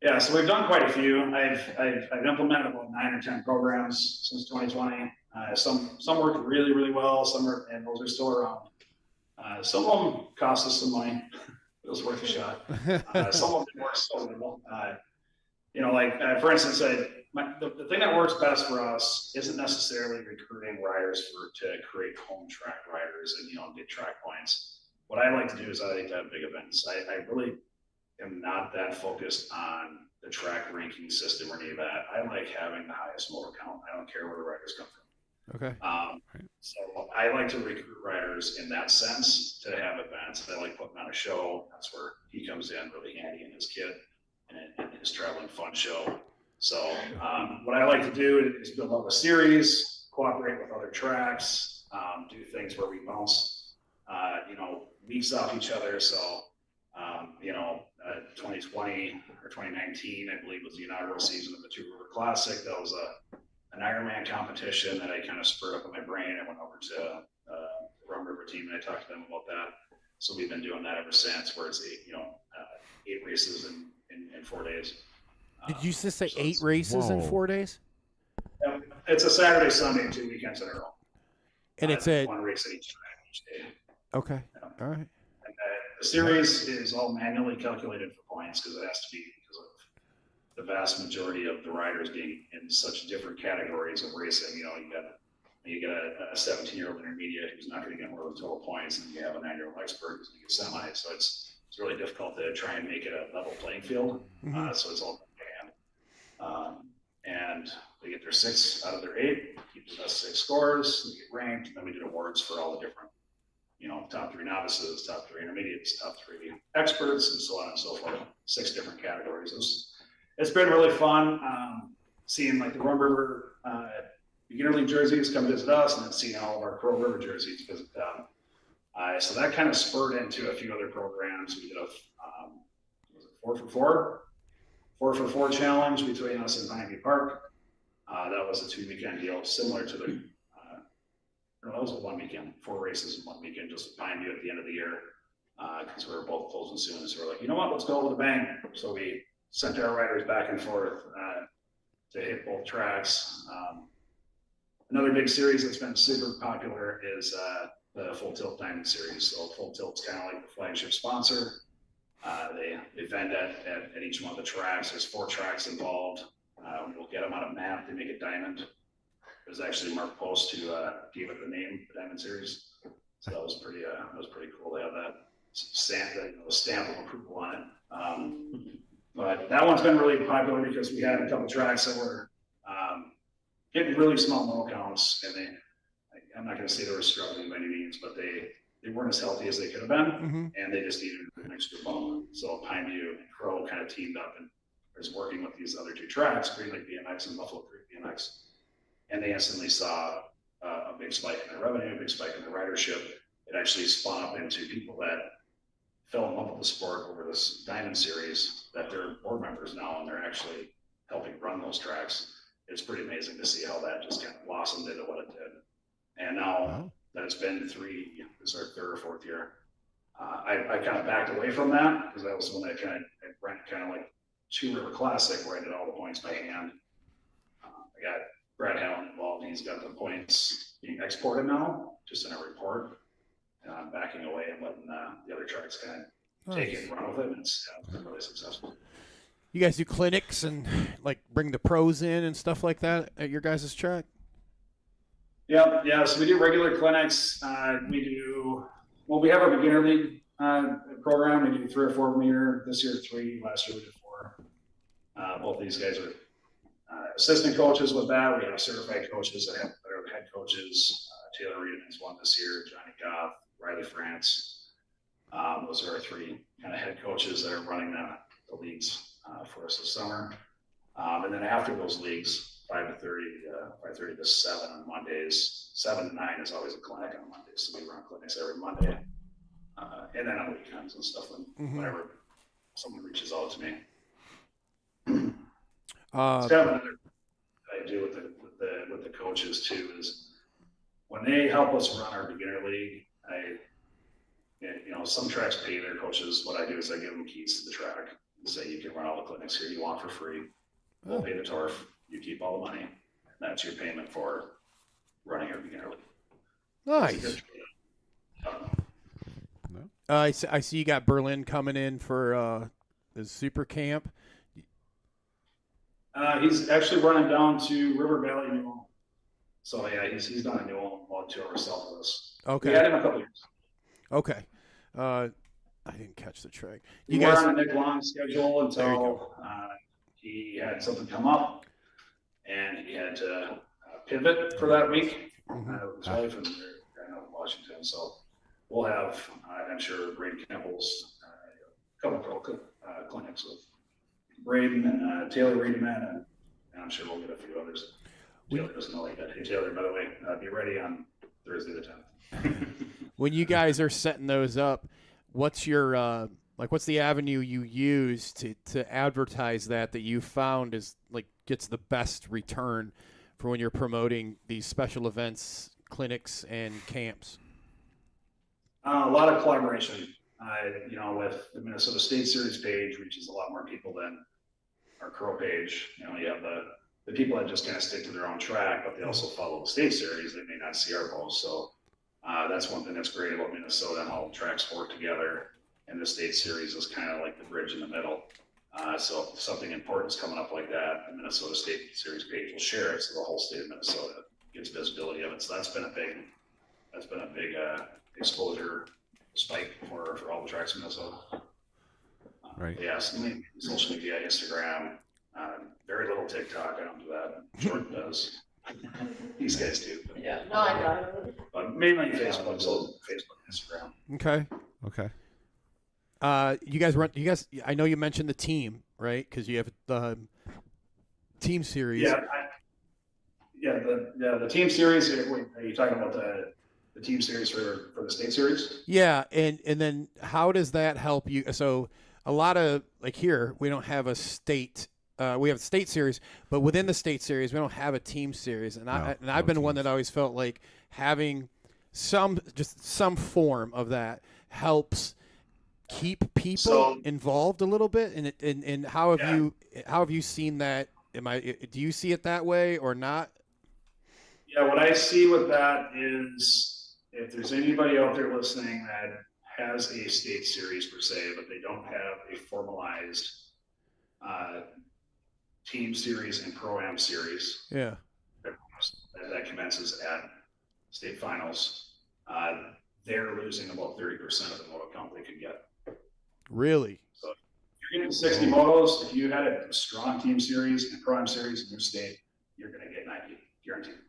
Yeah, so we've done quite a few. I've implemented about 9 or 10 programs since 2020. Some worked really, really well. And those are still around. Some of them cost us some money. It was worth a shot. Some of them were so little. For instance, the thing that works best for us isn't necessarily recruiting riders to create home track riders and get track points. What I like to do is I like to have big events. I really am not that focused on the track ranking system or any of that. I like having the highest motor count. I don't care where the riders come from. Okay. So I like to recruit riders in that sense to have events. I like putting on a show. That's where he comes in really handy in his kit and his traveling fun show. So what I like to do is build up a series, cooperate with other tracks, do things where we bounce, weeks off each other. So 2020 or 2019, I believe, was the inaugural season of the Two River Classic. That was an Ironman competition that I kind of spurred up in my brain. I went over to the Crow River team and I talked to them about that. So we've been doing that ever since, where it's 8 races in 4 days. Did you just say 8 races in 4 days? It's a Saturday, Sunday, 2 weekends in a row. And it's one race at each time each day. Okay. All right. And the series is all manually calculated for points because it has to be because of the vast majority of the riders being in such different categories of racing. You got a 17-year-old intermediate who's not going to get more than total points, and you have a 9-year-old expert who's going to get semi. So it's really difficult to try and make it a level playing field. So it's all by hand. And they get their 6 out of their 8, keep the best 6 scores, they get ranked, and then we did awards for all the different, top 3 novices, top 3 intermediates, top 3 experts, and so on and so forth. 6 different categories. It's been really fun seeing like the Crow River beginner league jerseys come visit us, and then seeing all of our Crow River jerseys visit them. So that kind of spurred into a few other programs. We did a 4-for-4 challenge between us and Pineview Park. That was a 2-weekend deal, similar to the. That was a 1 weekend, 4 races in 1 weekend, just Pineview at the end of the year, because we were both closing soon. So we're like, you know what, let's go with a bang. So we sent our riders back and forth to hit both tracks. Another big series that's been super popular is the Full Tilt Diamond Series. So Full Tilt's kind of like the flagship sponsor. They vend at each one of the tracks. There's 4 tracks involved. We'll get them on a map. They make it diamond. It was actually Mark Post who gave it the name, the Diamond Series. So that was pretty cool to have that stamp of approval on it. But that one's been really popular because we had a couple tracks that were getting really small moto counts, and I'm not going to say they were struggling by any means, but they weren't as healthy as they could have been, and they just needed an extra bump. So Pineview and Crow kind of teamed up and was working with these other 2 tracks, Green Lake BMX and Buffalo Creek BMX, and they instantly saw a big spike in their revenue, a big spike in their ridership. It actually spun up into people that fell in love with the sport over this Diamond Series, that they're board members now, and they're actually helping run those tracks. It's pretty amazing to see how that just kind of blossomed into what it did. And now that it's been 3, this is our 3rd or 4th year, I kind of backed away from that because that was when I ran kind of like Two River Classic where I did all the points by hand. I got Brad Allen involved. He's got the points being exported now, just in a report. And I'm backing away and letting the other tracks kind of take it and run with it. And it's been really successful. You guys do clinics and like bring the pros in and stuff like that at your guys' track? Yeah. So we do regular clinics. We have our beginner league program. We do 3 or 4 of them a year. This year 3. Last year we did 4. Both of these guys are assistant coaches with that. We have certified coaches that are head coaches. Taylor Reedman's one this year. Johnny Goff, Riley France. Those are our 3 kind of head coaches that are running the leagues for us this summer. And then after those leagues, 5:30 to 7 on Mondays. 7 to 9 is always a clinic on Mondays, so we run clinics every Monday, and then on weekends and stuff whenever someone reaches out to me. It's kind of another I do with the coaches too is when they help us run our beginner league. Some tracks pay their coaches. What I do is I give them keys to the track and say you can run all the clinics here you want for free. We'll pay the turf. You keep all the money. And that's your payment for running your beginner league. Nice. I see you got Berlin coming in for the super camp. He's actually running down to River Valley Newell. So yeah, he's down in Newell, about 2 hours south of us. Okay. We had him a couple years. Okay. I didn't catch the track. You guys were on a Nick Long schedule until he had something come up, and he had to pivot for that week. His wife and they're in Washington, so we'll have, I'm sure, Braden Kempel's a couple pro clinics with Braden and Taylor Reedman, and I'm sure we'll get a few others. Taylor doesn't know like that. Hey Taylor, by the way, be ready on Thursday the 10th. When you guys are setting those up, what's your what's the avenue you use to advertise that you found is gets the best return for when you're promoting these special events, clinics, and camps? A lot of collaboration. With the Minnesota State Series page reaches a lot more people than our Crow page. You have the people that just kind of stick to their own track, but they also follow the State Series. They may not see our posts, so. That's one thing that's great about Minnesota and how tracks work together. And the State Series is kind of like the bridge in the middle. So if something important is coming up like that, the Minnesota State Series page will share it, so the whole state of Minnesota gets visibility of it. So that's been a big exposure spike for all the tracks in Minnesota. Right. Yes, social media, Instagram, very little TikTok. I don't do that. Jordan does. These guys do. But Yeah. No, I don't. But mainly Facebook, so Facebook, Instagram. Okay. You guys. I know you mentioned the team, right? Because you have the team series. Yeah. The team series. Wait, are you talking about the team series for the State Series? Yeah, and then how does that help you? So a lot of here we don't have a state. We have a State Series, but within the State Series, we don't have a team series. And I've been one that always felt like having some form of that helps keep people involved a little bit. And how have you seen that? Do you see it that way or not? Yeah, what I see with that is if there's anybody out there listening that has a State Series per se, but they don't have a formalized team series and pro-am series. Yeah. That commences at state finals. They're losing about 30% of the moto count they could get. Really? So if you're getting 60 motos, if you had a strong team series and pro-am series in your state, you're going to get 90, guaranteed.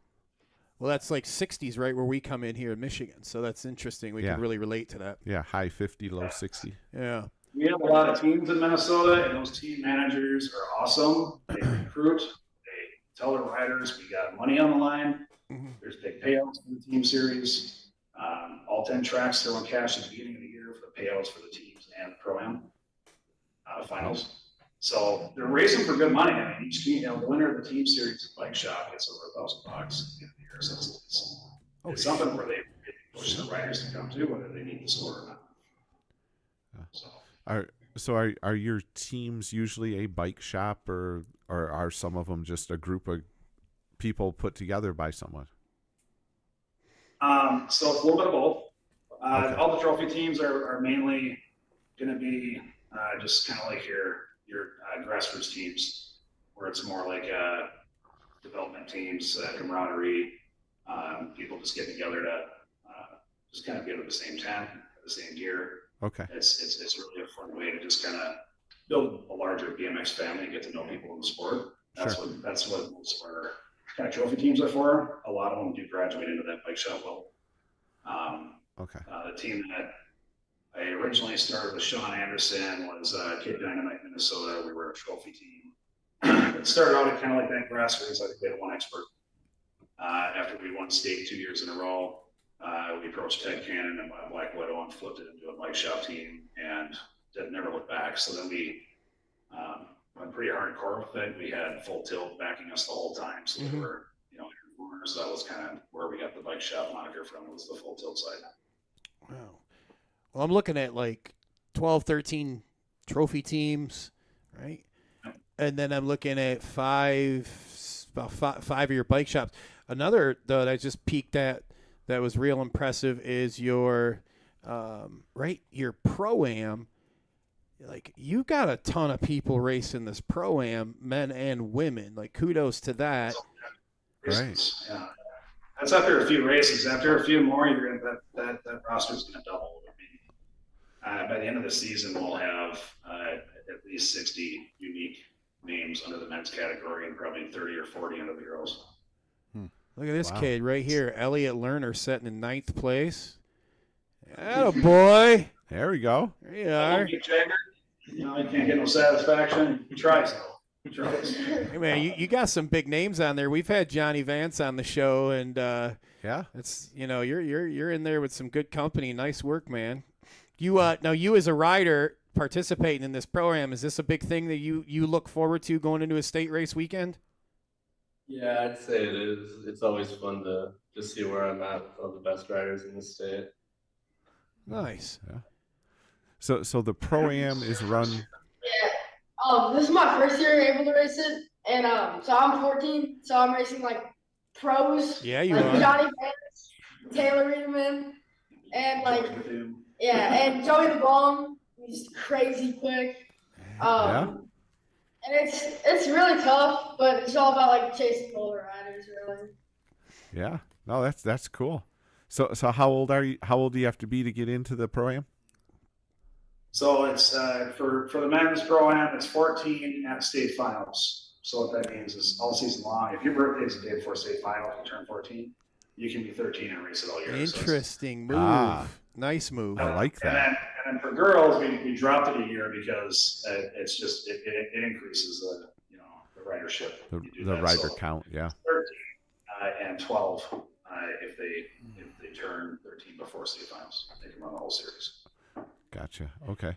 Well, that's like 60s, right, where we come in here in Michigan. So that's interesting. We can really relate to that. Yeah, high 50, low 60. Yeah. We have a lot of teams in Minnesota, and those team managers are awesome. They recruit, they tell their riders, we got money on the line. There's big payouts for the team series. All 10 tracks throw in cash at the beginning of the year for the payouts for the teams and the pro-am finals. So they're racing for good money. I mean, each team, the winner of the team series bike shop gets over $1,000 at the end of the year. So it's something where they push the riders to come to, whether they need the score or not. Are your teams usually a bike shop, or are some of them just a group of people put together by someone? So it's a little bit of both. All the trophy teams are mainly going to be just kind of like your grassroots teams, where it's more like development teams, camaraderie, people just get together to just kind of get to the same tent, the same gear. Okay. It's really a fun way to just kind of build a larger BMX family, get to know people in the sport. That's what most of our kind of trophy teams are for. A lot of them do graduate into that bike shop level. The team that I originally started with Sean Anderson was Kid Dynamite, Minnesota. We were a trophy team. it started out kind of like that grassroots. I think we had one expert. After we won state 2 years in a row, we approached Ted Cannon and Black Widow and flipped it into a bike shop team and never looked back. So then we went pretty hardcore with it. We had Full Tilt backing us the whole time. So we were, so that was kind of where we got the bike shop moniker from, was the Full Tilt side. Wow. Well, I'm looking at like 12, 13 trophy teams, right? And then I'm looking at about five of your bike shops. Another, though, that I just peeked at that was real impressive is your your Pro-Am. Like, you got a ton of people racing this Pro-Am, men and women. Like, kudos to that. Right. Yeah. That's after a few races. After a few more, you're gonna that roster's gonna double. I mean, by the end of the season, we'll have at least 60 unique names under the men's category and probably 30 or 40 under the girls. Look at this kid right here, Elliot Lerner, setting in 9th place. Attaboy. There we go. There you are. He can't get no satisfaction. He tries though. He tries. Hey man, you got some big names on there. We've had Johnny Vance on the show, and it's you're in there with some good company. Nice work, man. You now you as a rider participating in this program, is this a big thing that you look forward to going into a state race weekend? Yeah, I'd say it is. It's always fun to just see where I'm at with all the best riders in the state. Nice. Yeah. So the Pro-Am is run. Yeah. This is my first year able to race it, and so I'm 14, so I'm racing like pros. Yeah, you like are. Johnny Vance, Taylor Reedman, and and Joey the Bomb. He's crazy quick. And it's really tough, but it's all about like chasing older riders, really. Yeah. No, that's cool. So how old are you? How old do you have to be to get into the Pro-Am? So it's for the men's Pro-Am, it's 14 at state finals. So what that means is all season long, if your birthday is the day before state finals, you turn 14, you can be 13 and race it all year. Interesting move. Nice move. I like that. And then for girls, we dropped it a year because it's just it increases the ridership. The rider count, yeah. 13 and 12 if they turn 13 before state finals, they can run the whole series. Gotcha. Okay.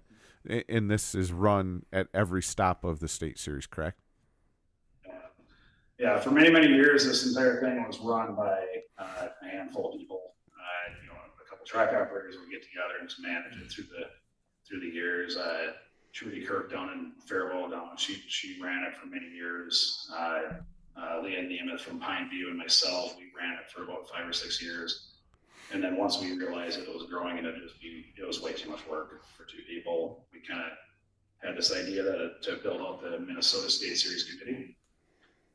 And this is run at every stop of the state series, correct? Yeah, for many years, this entire thing was run by a handful of people. A couple track operators would get together and just manage it through the years. Trudy Kirk down in Fairwell, she ran it for many years. Leah Nemeth from Pineview and myself, we ran it for about 5 or 6 years. And then once we realized that it was growing and it was way too much work for two people, we kind of had this idea to build out the Minnesota State Series Committee.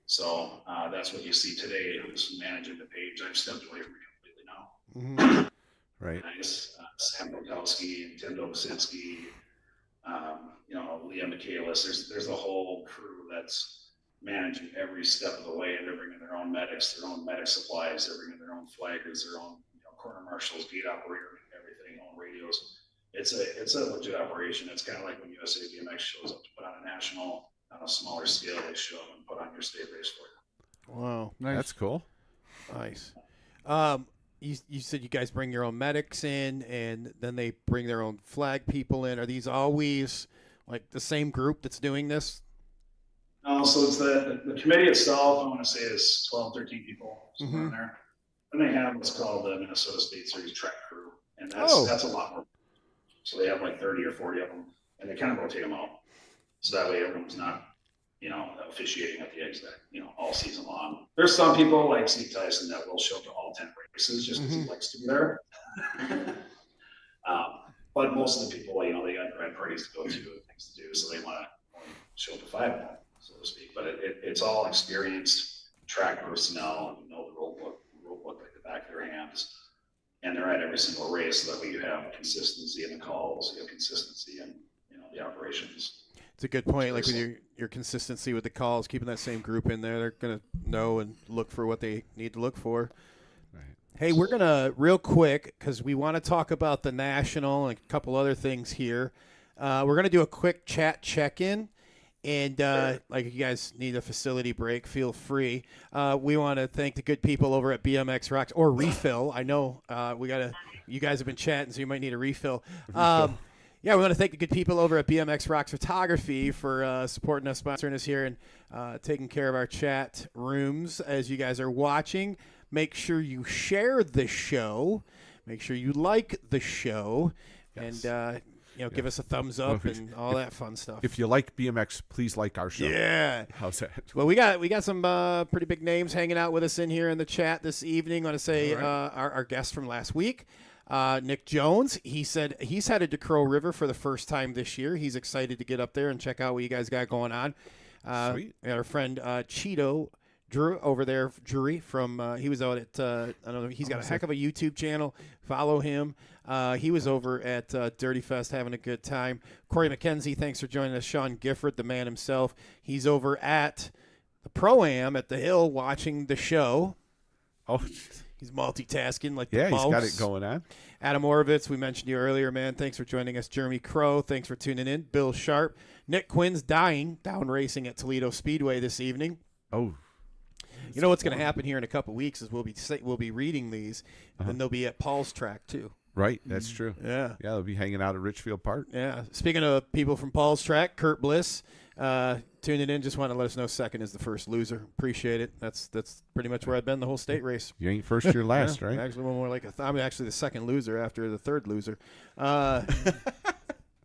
So that's what you see today. Who's managing the page? I've stepped away from it completely now. Right. Nice. Sam Bukowski and Tim Dobositsky, Leah Michaelis. There's a whole crew that's managing every step of the way. They're bringing their own medics, their own medic supplies. They're bringing their own flaggers, their own corner marshals, gate operator, everything, own radios. It's a legit operation. It's kind of like when USA BMX shows up to put on a national on a smaller scale. They show up and put on your state race for you. Wow, Nice. That's cool. Nice. You said you guys bring your own medics in, and then they bring their own flag people in. Are these always like the same group that's doing this? No, so it's the committee itself, I want to say is 12, 13 people somewhere in there. And they have what's called the Minnesota State Series track crew, and that's a lot more. So they have like 30 or 40 of them, and they kind of rotate them out. So that way everyone's not, officiating at the exit, all season long. There's some people like Steve Tyson that will show up to all 10 races just because he likes to be there. But most of the people, they got grad parties to go to and things to do, so they want to show up to 5 of them, so to speak. But it's all experienced track personnel and know the rule book like the back of their hands. And they're at every single race so that way you have consistency in the calls, you have consistency in the operations. It's a good point. Like with your consistency with the calls, keeping that same group in there, they're going to know and look for what they need to look for. Right. Hey, we're going to real quick, because we want to talk about the national and a couple other things here. We're going to do a quick chat check-in. And like, if you guys need a facility break, feel free. We want to thank the good people over at BMX Rocks or Refill. I know you guys have been chatting, so you might need a refill. Yeah, we want to thank the good people over at BMX Rocks Photography for supporting us, sponsoring us here, and taking care of our chat rooms as you guys are watching. Make sure you share the show. Make sure you like the show. Yes. And, give us a thumbs up and all that fun stuff. If you like BMX, please like our show. Yeah. How's that? Well, we got some pretty big names hanging out with us in here in the chat this evening. I want to say our guest from last week, Nick Jones. He said he's headed to Crow River for the first time this year. He's excited to get up there and check out what you guys got going on. Sweet. We got our friend Cheeto Drew over there, Drury from he was out at I don't know. He's got a heck of a YouTube channel. Follow him. He was over at Dirty Fest having a good time. Corey McKenzie, thanks for joining us. Sean Gifford, the man himself, he's over at the Pro-Am at the Hill watching the show. Oh, he's multitasking like yeah, the he's got it going on. Adam Orovitz, we mentioned you earlier, man. Thanks for joining us. Jeremy Crow, thanks for tuning in. Bill Sharp. Nick Quinn's down racing at Toledo Speedway this evening. Oh. You know what's going to happen here in a couple weeks is we'll be reading these, and then they'll be at Paul's track too. Right, that's true. Yeah, they'll be hanging out at Richfield Park. Yeah. Speaking of people from Paul's track, Kurt Bliss, tuning in. Just want to let us know second is the first loser. Appreciate it. That's pretty much where I've been the whole state race. You ain't first, you're last, right? Actually, more like I'm actually the second loser after the third loser.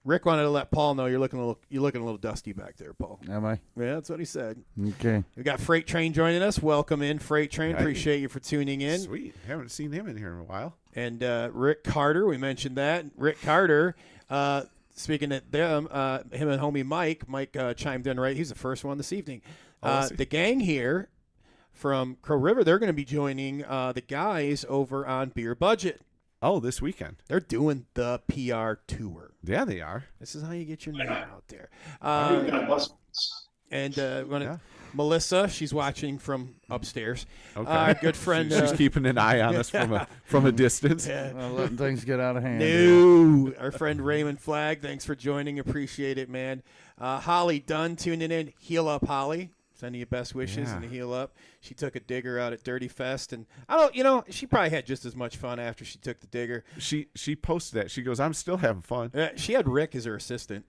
Rick wanted to let Paul know you're looking a little dusty back there, Paul. Am I? Yeah, that's what he said. Okay. We got Freight Train joining us. Welcome in, Freight Train. Appreciate you for tuning in. Sweet. Haven't seen him in here in a while. And Rick Carter, we mentioned that. Rick Carter, speaking at them, him and homie Mike chimed in, right? He's the first one this evening. The gang here from Crow River, they're going to be joining the guys over on Beer Budget. Oh, this weekend. They're doing the PR tour. Yeah, they are. This is how you get your name out there. Melissa, she's watching from upstairs. Okay. Good friend. She's keeping an eye on us from a distance. Yeah. Letting things get out of hand. No. Our friend Raymond Flagg, thanks for joining. Appreciate it, man. Holly Dunn tuning in. Heal up, Holly. Sending you best wishes and heal up. She took a digger out at Dirty Fest, and she probably had just as much fun after she took the digger. She posted that. She goes, "I'm still having fun." She had Rick as her assistant.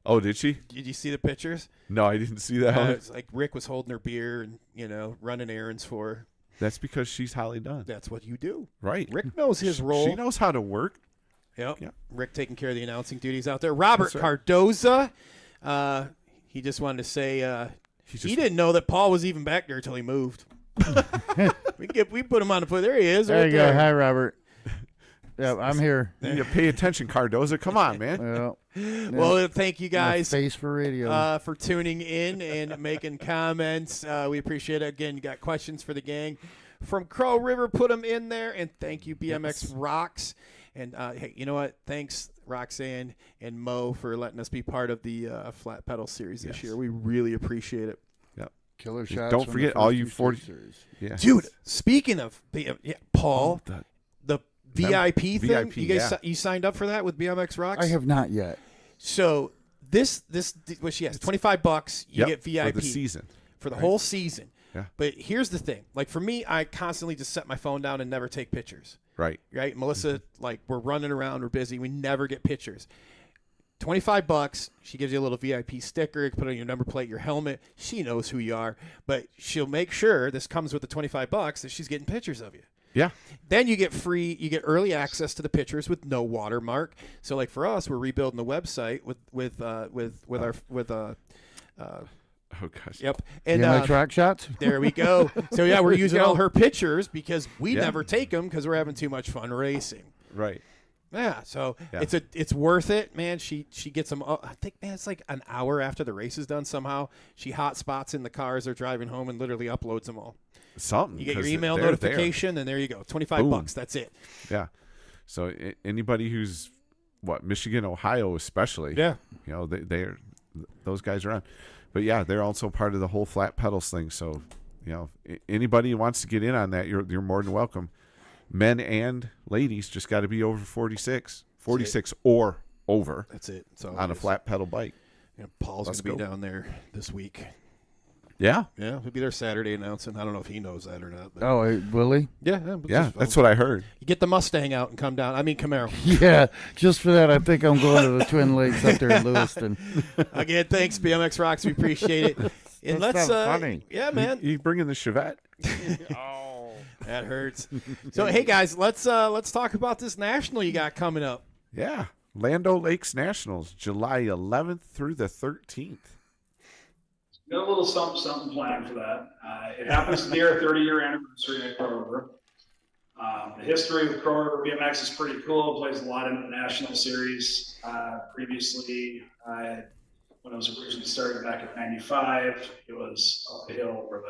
Oh, did she? Did you see the pictures? No, I didn't see that. It's like Rick was holding her beer and running errands for her. That's because she's Holly Dunn. That's what you do, right? Rick knows his role. She knows how to work. Yep. Rick taking care of the announcing duties out there. Robert Cardoza, he just wanted to say. He didn't know that Paul was even back there until he moved. we put him on the plate. There he is. There right you go. Hi, Robert. Yeah, I'm here. You need to pay attention, Cardoza. Come on, man. Well, thank you guys face for radio for tuning in and making comments. We appreciate it. Again, you got questions for the gang from Crow River, put them in there. And thank you, BMX Rocks. And, hey, you know what? Thanks, Roxanne and Mo, for letting us be part of the Flat Pedal Series this year. We really appreciate it. Yep. Killer shots. Don't forget all you 40 series. Yeah. Dude, speaking of Paul, the VIP thing, you signed up for that with BMX Rocks? I have not yet. So this what she has, $25, you get VIP. For the season. For the whole season. Yeah. But here's the thing. Like, for me, I constantly just set my phone down and never take pictures. Right. Melissa, like, we're running around, we're busy, we never get pictures. $25, she gives you a little VIP sticker, you can put it on your number plate, your helmet. She knows who you are, but she'll make sure this comes with the $25 that she's getting pictures of you. Yeah. Then you get early access to the pictures with no watermark. So, like, for us, we're rebuilding the website with our oh gosh. Yep. And track shots. There we go. So yeah, we're using all her pictures because we never take them because we're having too much fun racing. Right. Yeah. So it's worth it, man. She gets them. I think, man, it's like an hour after the race is done. Somehow she hot spots in the cars they're driving home and literally uploads them all. Something. You get your email notification and there you go. $25. That's it. Yeah. So anybody who's Michigan, Ohio, especially. Yeah. They're those guys are on. But yeah, they're also part of the whole flat pedals thing. So, anybody who wants to get in on that, you're more than welcome. Men and ladies just got to be over 46 or over. That's it. On a flat pedal bike. Yeah, Paul's going Let's to be go. down there this week. Yeah. Yeah, he'll be there Saturday announcing. I don't know if he knows that or not. But Oh, will he? yeah, Yeah, that's what I heard. You get the Mustang out and come down. I mean, Camaro. Yeah, just for that, I think I'm going to the Twin Lakes up there in Lewiston. Again, thanks, BMX Rocks. We appreciate it. And That's let's, not funny. yeah, man. You bringing the Chevette? Oh. That hurts. So, hey, guys, let's talk about this national you got coming up. Yeah. Land Lakes Nationals, July 11th through the 13th. Got a little something planned for that. It happens to be our 30-year anniversary at Crow River. The history of Crow River BMX is pretty cool. It plays a lot in the national series. Previously, when it was originally started back in '95, it was up the hill where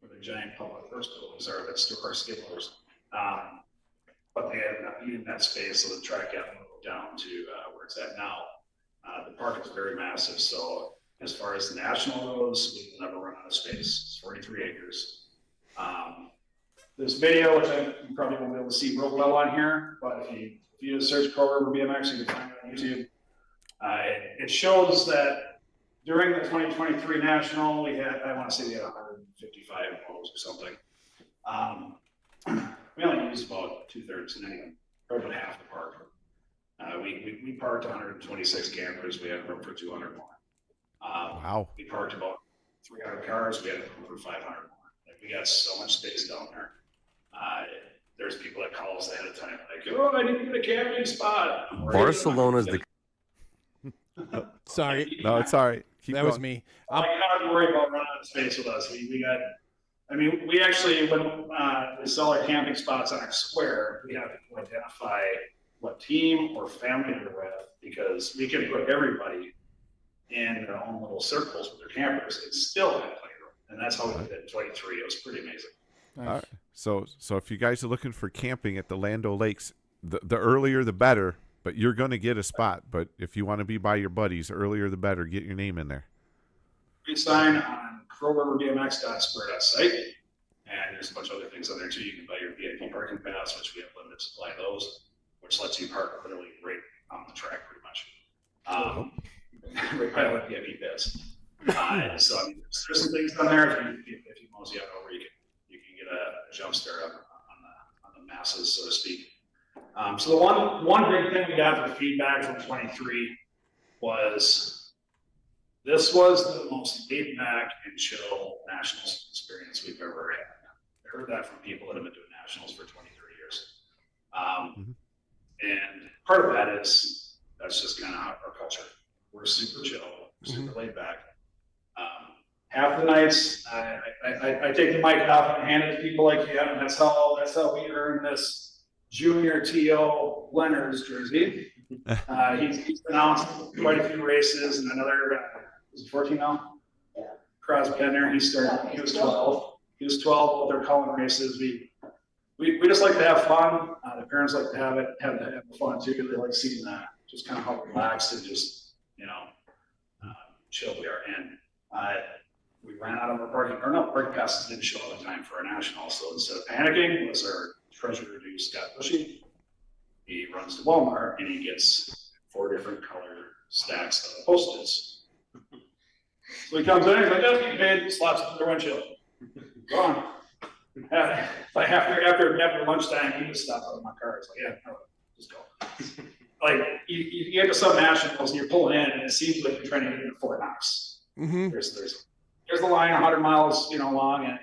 the giant public first buildings are that store our skidlers. But they ended up needing that space, so the track got moved down to where it's at now. The park is very massive, so as far as the national goes, we will never run out of space. It's 43 acres. This video, which you probably won't be able to see real well on here, but if you just search Crow River BMX, you can find it on YouTube. It shows that during the 2023 national, we had 155 motos or something. We only used about 2/3, and anyway, probably about half the park. We parked 126 campers. We had room for 200 more. Wow. We parked about 300 cars. We had room for 500 more. Like, we got so much space down there. There's people that call us ahead of time, like, "Oh, I need to get a camping spot." Barcelona's the Sorry. No, it's all right. Keep That going. was me. You don't have to worry about running out of space with us. We actually, when we sell our camping spots on our square, we have to identify what team or family they're with, because we can put everybody in their own little circles with their campers and still have playroom. And that's how we did it in 23. It was pretty amazing. Nice. All right. So if you guys are looking for camping at the Land Lakes, the earlier the better, but you're going to get a spot. But if you want to be by your buddies, earlier the better. Get your name in there. You can sign on crowriverbmx.square.site, and there's a bunch of other things on there too. You can buy your VIP parking pass, which we have limited supply of those, which lets you park literally right on the track pretty much. Right by the VIP pass. So there's some things on there. If you mosey on over, you can get a jump start on the masses, so to speak. So the one big thing we got for feedback from 23 was this was the most laid back and chill nationals experience we've ever had. I heard that from people that have been doing nationals for 23 years. And part of that is that's just kind of our culture. We're super chill, we're super laid back. Half the nights, I take the mic off and hand it to people like him, and that's how we earn this Junior T.O. Leonard's jersey. He's announced quite a few races, and another, is he 14 now? Yeah. Crosby in there, he was 12. He was 12 with their calling races. We just like to have fun. The parents like to have the fun too. They like seeing that, just kind of how relaxed and just, chill we are. And we ran out of our parking passes didn't show up in time for our national. So instead of panicking, was our treasurer do Scott Bushy. He runs to Walmart and he gets 4 different color stacks of Post-its. So he comes in, he's like, "That's getting paid," slaps it to the windshield. Go on. Like after lunchtime, he just stopped out of my car. It's like, "Yeah, no, just go." Like you get to some nationals and you're pulling in, and it seems like you're trying to get into Fort Knox. Mm-hmm. There's the line 100 miles, long, and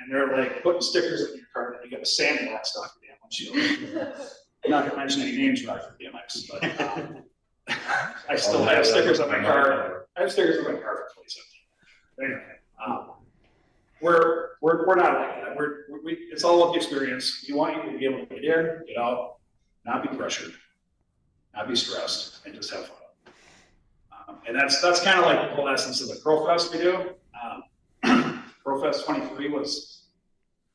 they're like putting stickers in your car, and you got a sandbox off your damn windshield. I'm not gonna mention any names right for BMX, but I still have stickers on my car. I have stickers on my car for 2017. Anyway, we're not like that. It's all about the experience. We want you to be able to get in, get out, not be pressured, not be stressed, and just have fun. And that's kind of like the whole essence of the Crow Fest we do. Crow Fest 23 was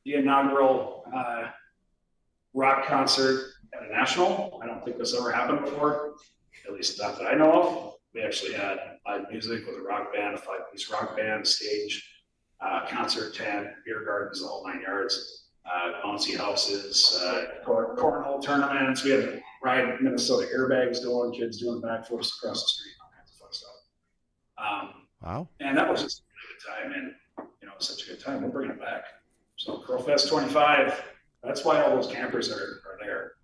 the inaugural rock concert at a national. I don't think this ever happened before, at least not that I know of. We actually had live music with a rock band, a 5-piece rock band, stage, concert tent, beer gardens, the whole 9 yards, bouncy houses, cornhole tournaments. We had to ride Minnesota airbags going, kids doing backflips across the street, all kinds of fun stuff. Wow. And that was just a really good time. And, such a good time. We're bringing it back. So Crow Fest 25, that's why all those campers are there.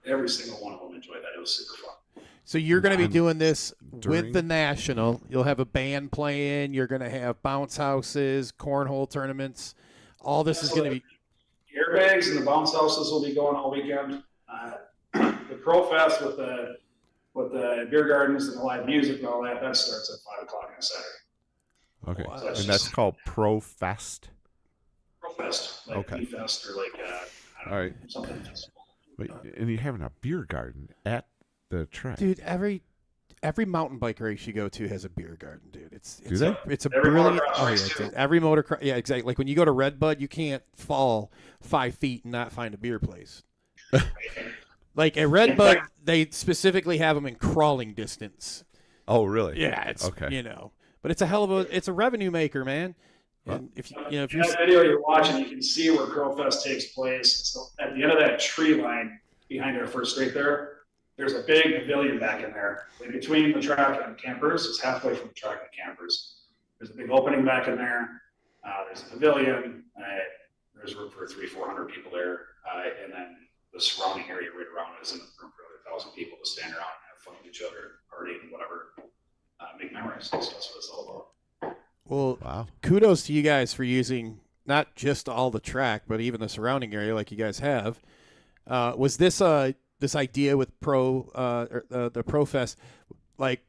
Every single one of them enjoyed that. It was super fun. So you're going to be doing this during- with the National. You'll have a band playing. You're going to have bounce houses, cornhole tournaments. All this is going to be. Airbags and the bounce houses will be going all weekend. The Crow Fest with the beer gardens and the live music and all that starts at 5 o'clock on Saturday. Okay. Wow. And that's called Pro Fest. Crow Fest, like Okay. Fest or like All right. something festival. Wait, and you're having a beer garden at the track. Dude, every mountain bike race you go to has a beer garden, dude. It's they? It's a Every brilliant. motocross Oh yeah, race, it's too. every motocross. Yeah, exactly. Like when you go to Redbud, you can't fall 5 feet and not find a beer place. Like at Redbud, they specifically have them in crawling distance. Oh, really? Yeah, it's Okay. but it's a hell of a revenue maker, man. And if In that video you're watching, you can see where Crow Fest takes place. So at the end of that tree line behind our first straight there's a big pavilion back in there. In between the track and the campers, it's halfway from the track and the campers. There's a big opening back in there. There's a pavilion. There's room for 300-400 people there. And then the surrounding area right around it is enough room for 1,000 people to stand around and have fun with each other, party and whatever. Make memories. So that's what it's all about. well, Wow. kudos to you guys for using not just all the track, but even the surrounding area, like you guys have. Was this this idea with the Pro Fest like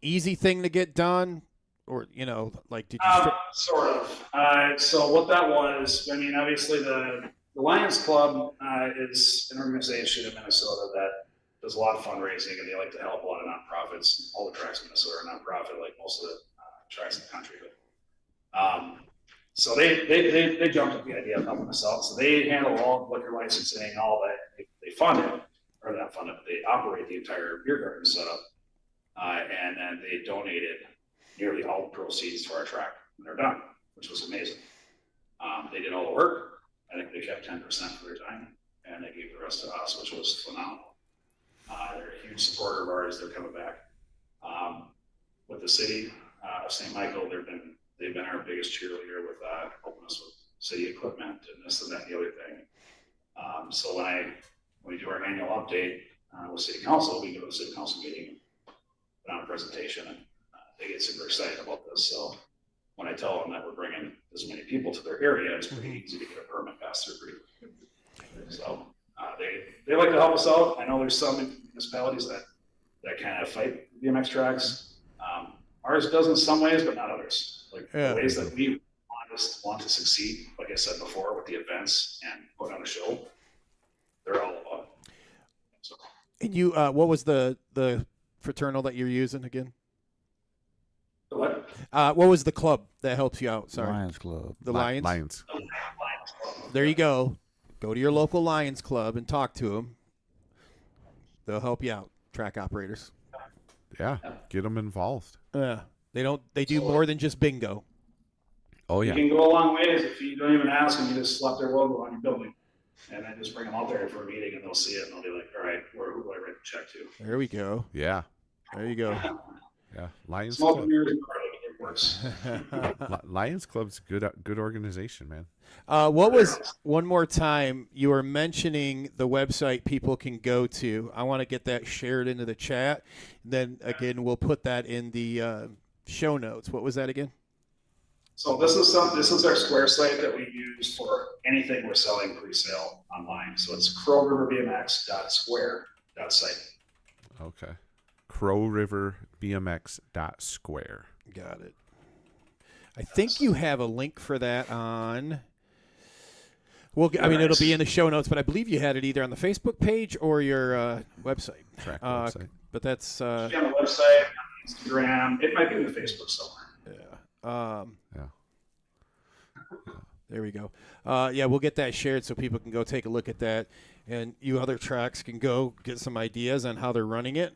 easy thing to get done, or like did you? Sort of. So what that was, I mean, obviously the Lions Club is an organization in Minnesota that does a lot of fundraising, and they like to help a lot of nonprofits. All the tracks in Minnesota are nonprofit, like most of the tracks in the country. So they jumped at the idea of helping us out. So they handle all liquor licensing, all that. They fund it, or not fund it, but they operate the entire beer garden setup. And then they donated nearly all the proceeds to our track when they're done, which was amazing. They did all the work. I think they kept 10% for their time, and they gave the rest to us, which was phenomenal. They're a huge supporter of ours. They're coming back. With the city of St. Michael, they've been our biggest cheerleader with helping us with city equipment and this and that and the other thing. So when we do our annual update with city council, we go to the city council meeting and put on a presentation, and they get super excited about this. So when I tell them that we're bringing as many people to their area, it's pretty easy to get a permit passed through pretty quick. So they like to help us out. I know there's some municipalities that kind of fight BMX tracks. Ours does in some ways, but not others. Like the ways that we want to succeed, like I said before, with the events and put on a show, they're all about it. So. And you, what was the fraternal that you're using again? The what? What was the club that helps you out? Sorry, Lions Club. the Lions. Lions. There you go. Go to your local Lions Club and talk to them. They'll help you out. Track operators. Yeah. Get them involved. They do more than just bingo. Oh, yeah. You can go a long ways if you don't even ask them. You just slap their logo on your building, and then just bring them out there for a meeting, and they'll see it, and they'll be like, "All right, who do I write the check to?" There we go. Yeah. There you go. Yeah. Lions Small Club. community party, it works. Lions Club's good organization, man. What was one more time? You were mentioning the website people can go to. I want to get that shared into the chat. Then again, we'll put that in the show notes. What was that again? So this is our Square site that we use for anything we're selling pre-sale online. So it's crowriverbmx.square.site. Okay. Crow River BMX.square. Got it. I think you have a link for that on. Well, I mean, it'll be in the show notes, but I believe you had it either on the Facebook page or your website. Track website. But that's It'll be on the website, on Instagram. It might be in the Facebook somewhere. yeah. Yeah. There we go. Yeah, we'll get that shared so people can go take a look at that, and you other tracks can go get some ideas on how they're running it.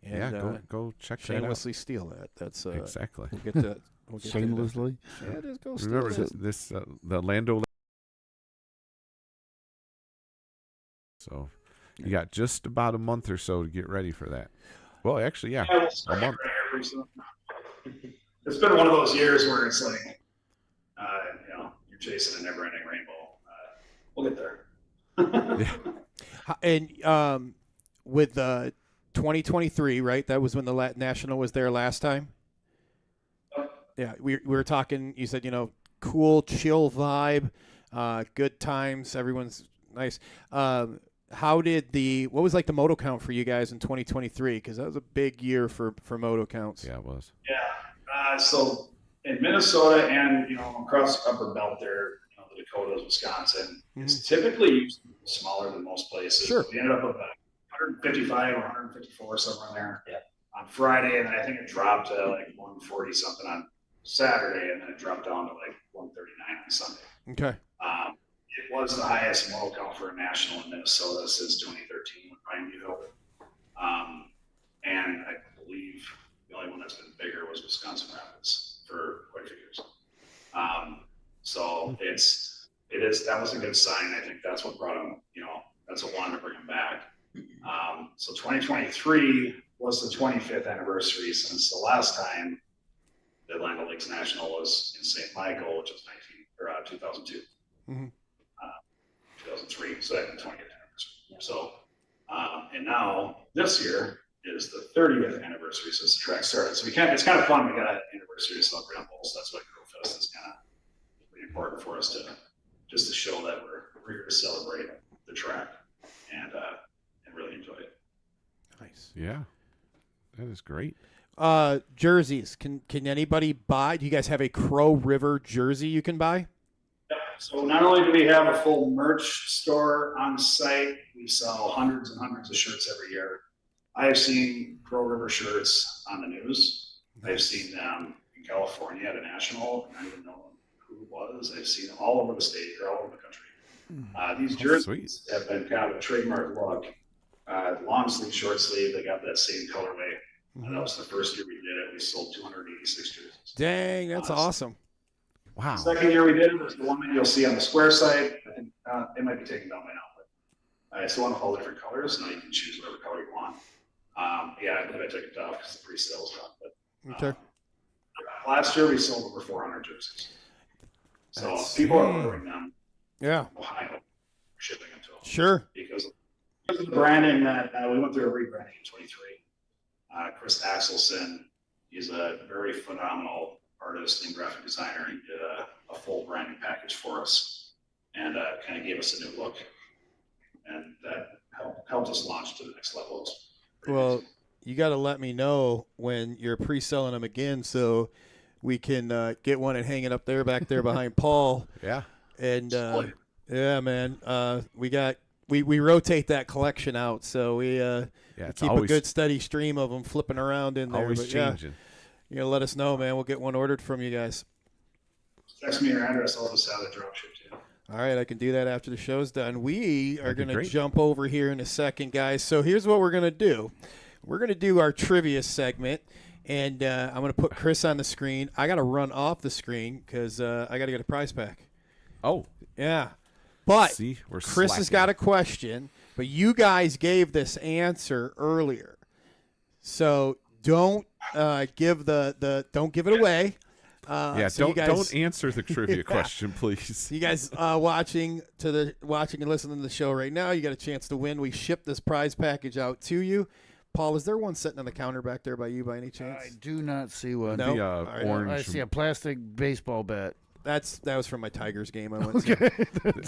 And, Yeah, go check that out. shamelessly steal that. That's Exactly. We'll get that. We'll get Shamelessly. that. Yeah, just go steal Remember that. this the Lando. So you got just about a month or so to get ready for that. Well, actually, yeah, We'll a start month. right here pretty soon. it's been one of those years where it's like, you're chasing a never-ending rainbow. We'll get there. And with 2023, right? That was when the National was there last time. Yeah, we were talking. You said, cool, chill vibe, good times. Everyone's nice. What was like the moto count for you guys in 2023? Because that was a big year for moto counts. Yeah, it was. Yeah. So in Minnesota and across the upper belt there, the Dakotas, Wisconsin, it's typically smaller than most places. Sure. We ended up with 155 or 154 somewhere in there on Friday, and then I think it dropped to like 140 something on Saturday, and then it dropped down to like 139 on Sunday. Okay. It was the highest moto count for a national in Minnesota since 2013 when Pine View held it. And I believe the only one that's been bigger was Wisconsin Rapids for quite a few years. So that was a good sign. I think that's what brought him, that's what wanted to bring him back. So 2023 was the 25th anniversary since the last time the Atlanta Lakes National was in St. Michael, which was 2002. 2003, so that's the 20th anniversary. So, and now this year is the 30th anniversary since the track started. So it's kind of fun. We got an anniversary to celebrate on both. So that's why Crow Fest is kind of really important for us to show that we're here to celebrate the track and really enjoy it. Nice. Yeah, that is great. Jerseys. Can anybody buy? Do you guys have a Crow River jersey you can buy? So not only do we have a full merch store on site, we sell hundreds and hundreds of shirts every year. I've seen Crow River shirts on the news. I've seen them in California at a national, and I don't even know who it was. I've seen them all over the state or all over the country. These jerseys have been kind of a trademark look. Long sleeve, short sleeve, they got that same colorway. That was the first year we did it. We sold 286 jerseys. Dang, that's awesome. Wow. The second year we did it was the one that you'll see on the square site. I think it might be taken down by now, but it's the one with all different colors. Now you can choose whatever color you want. I believe I took it off because the pre-sale was done. But Okay. Last year we sold over 400 jerseys. So people are ordering them. Yeah. Ohio, shipping them to them. Sure. Because of the branding that we went through a rebranding in 23. Chris Axelson, he's a very phenomenal artist and graphic designer. He did a full branding package for us and kind of gave us a new look. And that helped us launch to the next level. Well, you got to let me know when you're pre-selling them again so we can get one and hang it up there back there behind Paul. Yeah. And yeah, man, we rotate that collection out, so we keep a good steady stream of them flipping around in there. Always changing. You know, let us know, man. We'll get one ordered from you guys. Text me your address. I'll just have it drop shipped to you. All right, I can do that after the show's done. We are going to jump over here in a second, guys. So here's what we're going to do. We're going to do our trivia segment, and I'm going to put Chris on the screen. I got to run off the screen because I got to get a prize pack. Oh. Yeah. But see, Chris has got a question, but you guys gave this answer earlier. So don't give don't give it away. Don't answer the trivia question, please. You guys watching and listening to the show right now, you got a chance to win. We shipped this prize package out to you. Paul, is there one sitting on the counter back there by you by any chance? I do not see one. No? The orange. I see a plastic baseball bat. That was from my Tigers game I went to.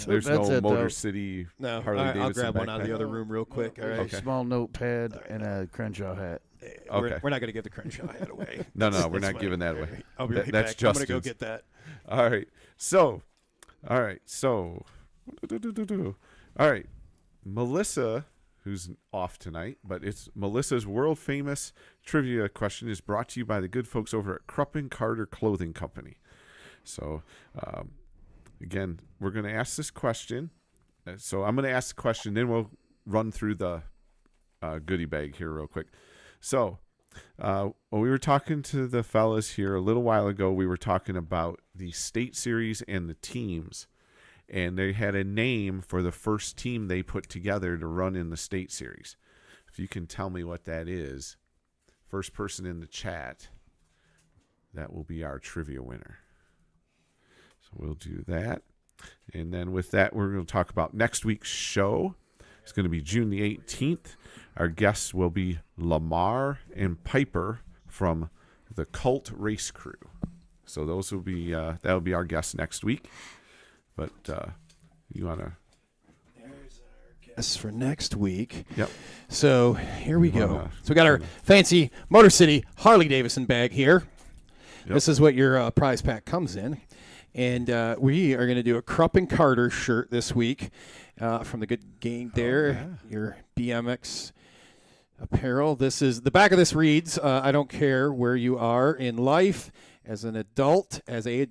There's no Motor City. No, Harley Davidson I'll grab one backpack. out of the other room real quick. All right. A small notepad and a Crenshaw hat. We're not going to give the Crenshaw hat away. No, we're not giving that away. I'll be right That's back. I'm Justin's. going to go get that. All right. Melissa, who's off tonight, but it's Melissa's world famous trivia question is brought to you by the good folks over at Kruppen Carter Clothing Company. So, again, we're going to ask this question. So I'm going to ask the question, then we'll run through the goodie bag here real quick. So, when we were talking to the fellas here a little while ago, we were talking about the state series and the teams. And they had a name for the first team they put together to run in the state series. If you can tell me what that is, first person in the chat. that will be our trivia winner. So we'll do that. And then with that, we're going to talk about next week's show. It's going to be June the 18th. Our guests will be Lamar and Piper from the Cult Race Crew. So those will be that will be our guests next week. But you want to? There's our guests for next week. Yep. So here we go. So we got our fancy Motor City Harley Davidson bag here. Yep. This is what your prize pack comes in. And we are going to do a Krupp and Carter shirt this week from the good gang there. Oh, yeah. Your BMX apparel. This is the back of this reads, I don't care where you are in life. As an adult, as a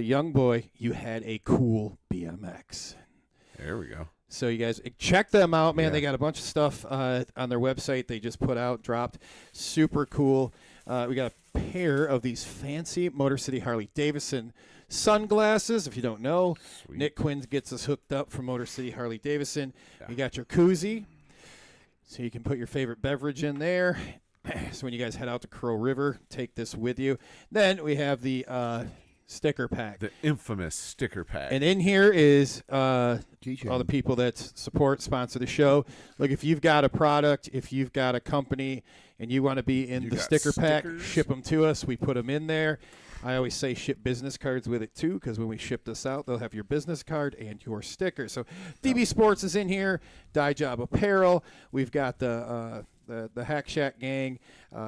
young boy, you had a cool BMX. There we go. So you guys check them out, man. Yeah. They got a bunch of stuff on their website. They just dropped. Super cool. We got a pair of these fancy Motor City Harley Davidson sunglasses. If you don't know, sweet. Nick Quinn gets us hooked up from Motor City Harley Davidson. Yeah. You got your koozie, so you can put your favorite beverage in there. So when you guys head out to Crow River, take this with you. Then we have the sticker pack. The infamous sticker pack. And in here is all the people that sponsor the show. Look, if you've got a product, if you've got a company, and you want to be in the sticker pack, ship them to us. We put them in there. I always say ship business cards with it, too, because when we ship this out, they'll have your business card and your sticker. So DB Sports is in here, Dye Job Apparel. We've got the Hack Shack Gang,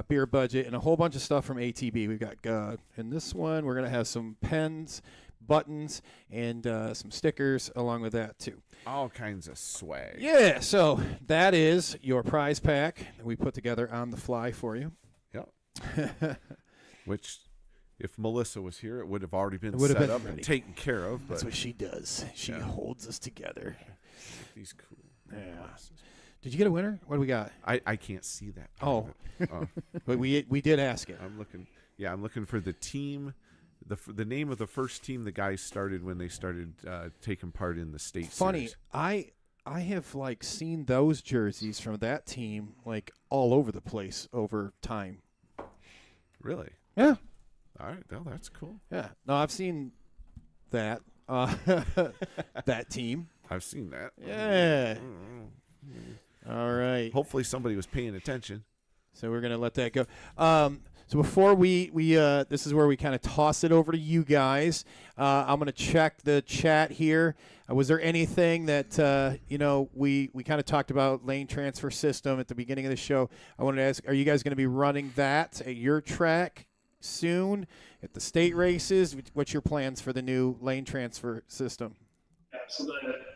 Beer Budget, and a whole bunch of stuff from ATB. We've got, in this one, we're going to have some pens, buttons, and some stickers along with that, too. All kinds of swag. Yeah, so that is your prize pack that we put together on the fly for you. Yep. Which, if Melissa was here, it would have already been set up and taken care of. But that's what she does. She holds us together. These cool glasses. Did you get a winner? What do we got? I can't see that. But we did ask it. I'm looking. Yeah, I'm looking for the team. The name of the first team the guys started when they started taking part in the state series. I have seen those jerseys from that team all over the place over time. Really? Yeah. All right. Well, that's cool. Yeah. No, I've seen that that team. I've seen that. Yeah. All right. Hopefully somebody was paying attention. So we're gonna let that go. So before we this is where we kind of toss it over to you guys. I'm going to check the chat here. Was there anything that, we kind of talked about lane transfer system at the beginning of the show. I wanted to ask, are you guys going to be running that at your track soon at the state races? What's your plans for the new lane transfer system? Yeah, so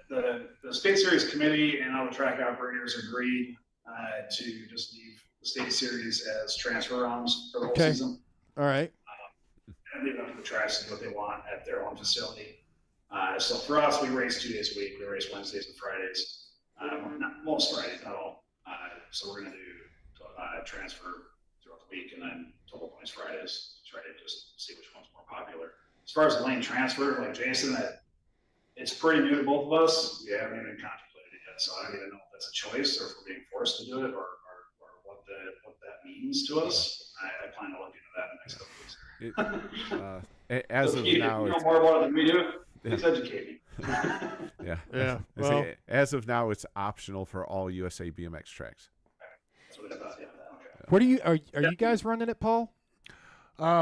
the state series committee and all the track operators agreed to just leave the state series as transfer rounds for the whole season. All right. And leave it up to the tracks to do what they want at their own facility. So for us, we race 2 days a week. We race Wednesdays and Fridays. Not most Fridays, not all. So we're going to do transfer throughout the week and then total points Fridays. Try to just see which one's more popular. As far as the lane transfer, like Jason, it's pretty new to both of us. We haven't even contemplated it yet. So I don't even know if that's a choice or if we're being forced to do it or what that means to us. I plan to look into that in the next couple weeks. As so of you now, know more about it than we do. Please educate me. Yeah. Well, as of now, it's optional for all USA BMX tracks. That's what I thought. Yeah. Okay. What are you guys running it, Paul?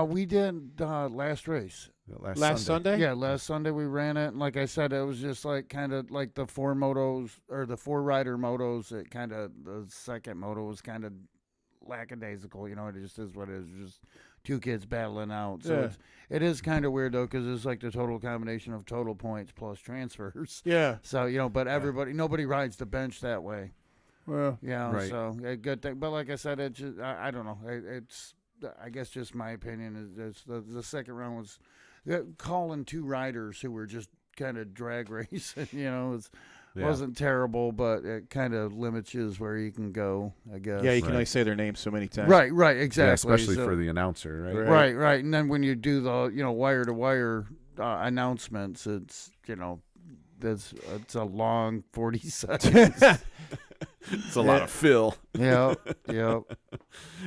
We did last race. Last Sunday? Yeah, last Sunday we ran it. And like I said, it was just kind of like the 4 motos or the 4 rider motos. The second moto was kind of lackadaisical. It just is what it is. Just 2 kids battling out. So it is kind of weird though, because it's like the total combination of total points plus transfers. Yeah. So but nobody rides the bench that way. Well, right. So a good thing. But like I said, it just I don't know. It's I guess just my opinion is the second round was calling 2 riders who were just kind of drag racing. Wasn't terrible, but it kind of limits you where you can go, I guess. Yeah, you can only say their names so many times. Right, exactly. Yeah, especially for the announcer, right? Right. And then when you do the wire to wire announcements, it's it's a long 40 seconds. It's a lot of fill. Yeah.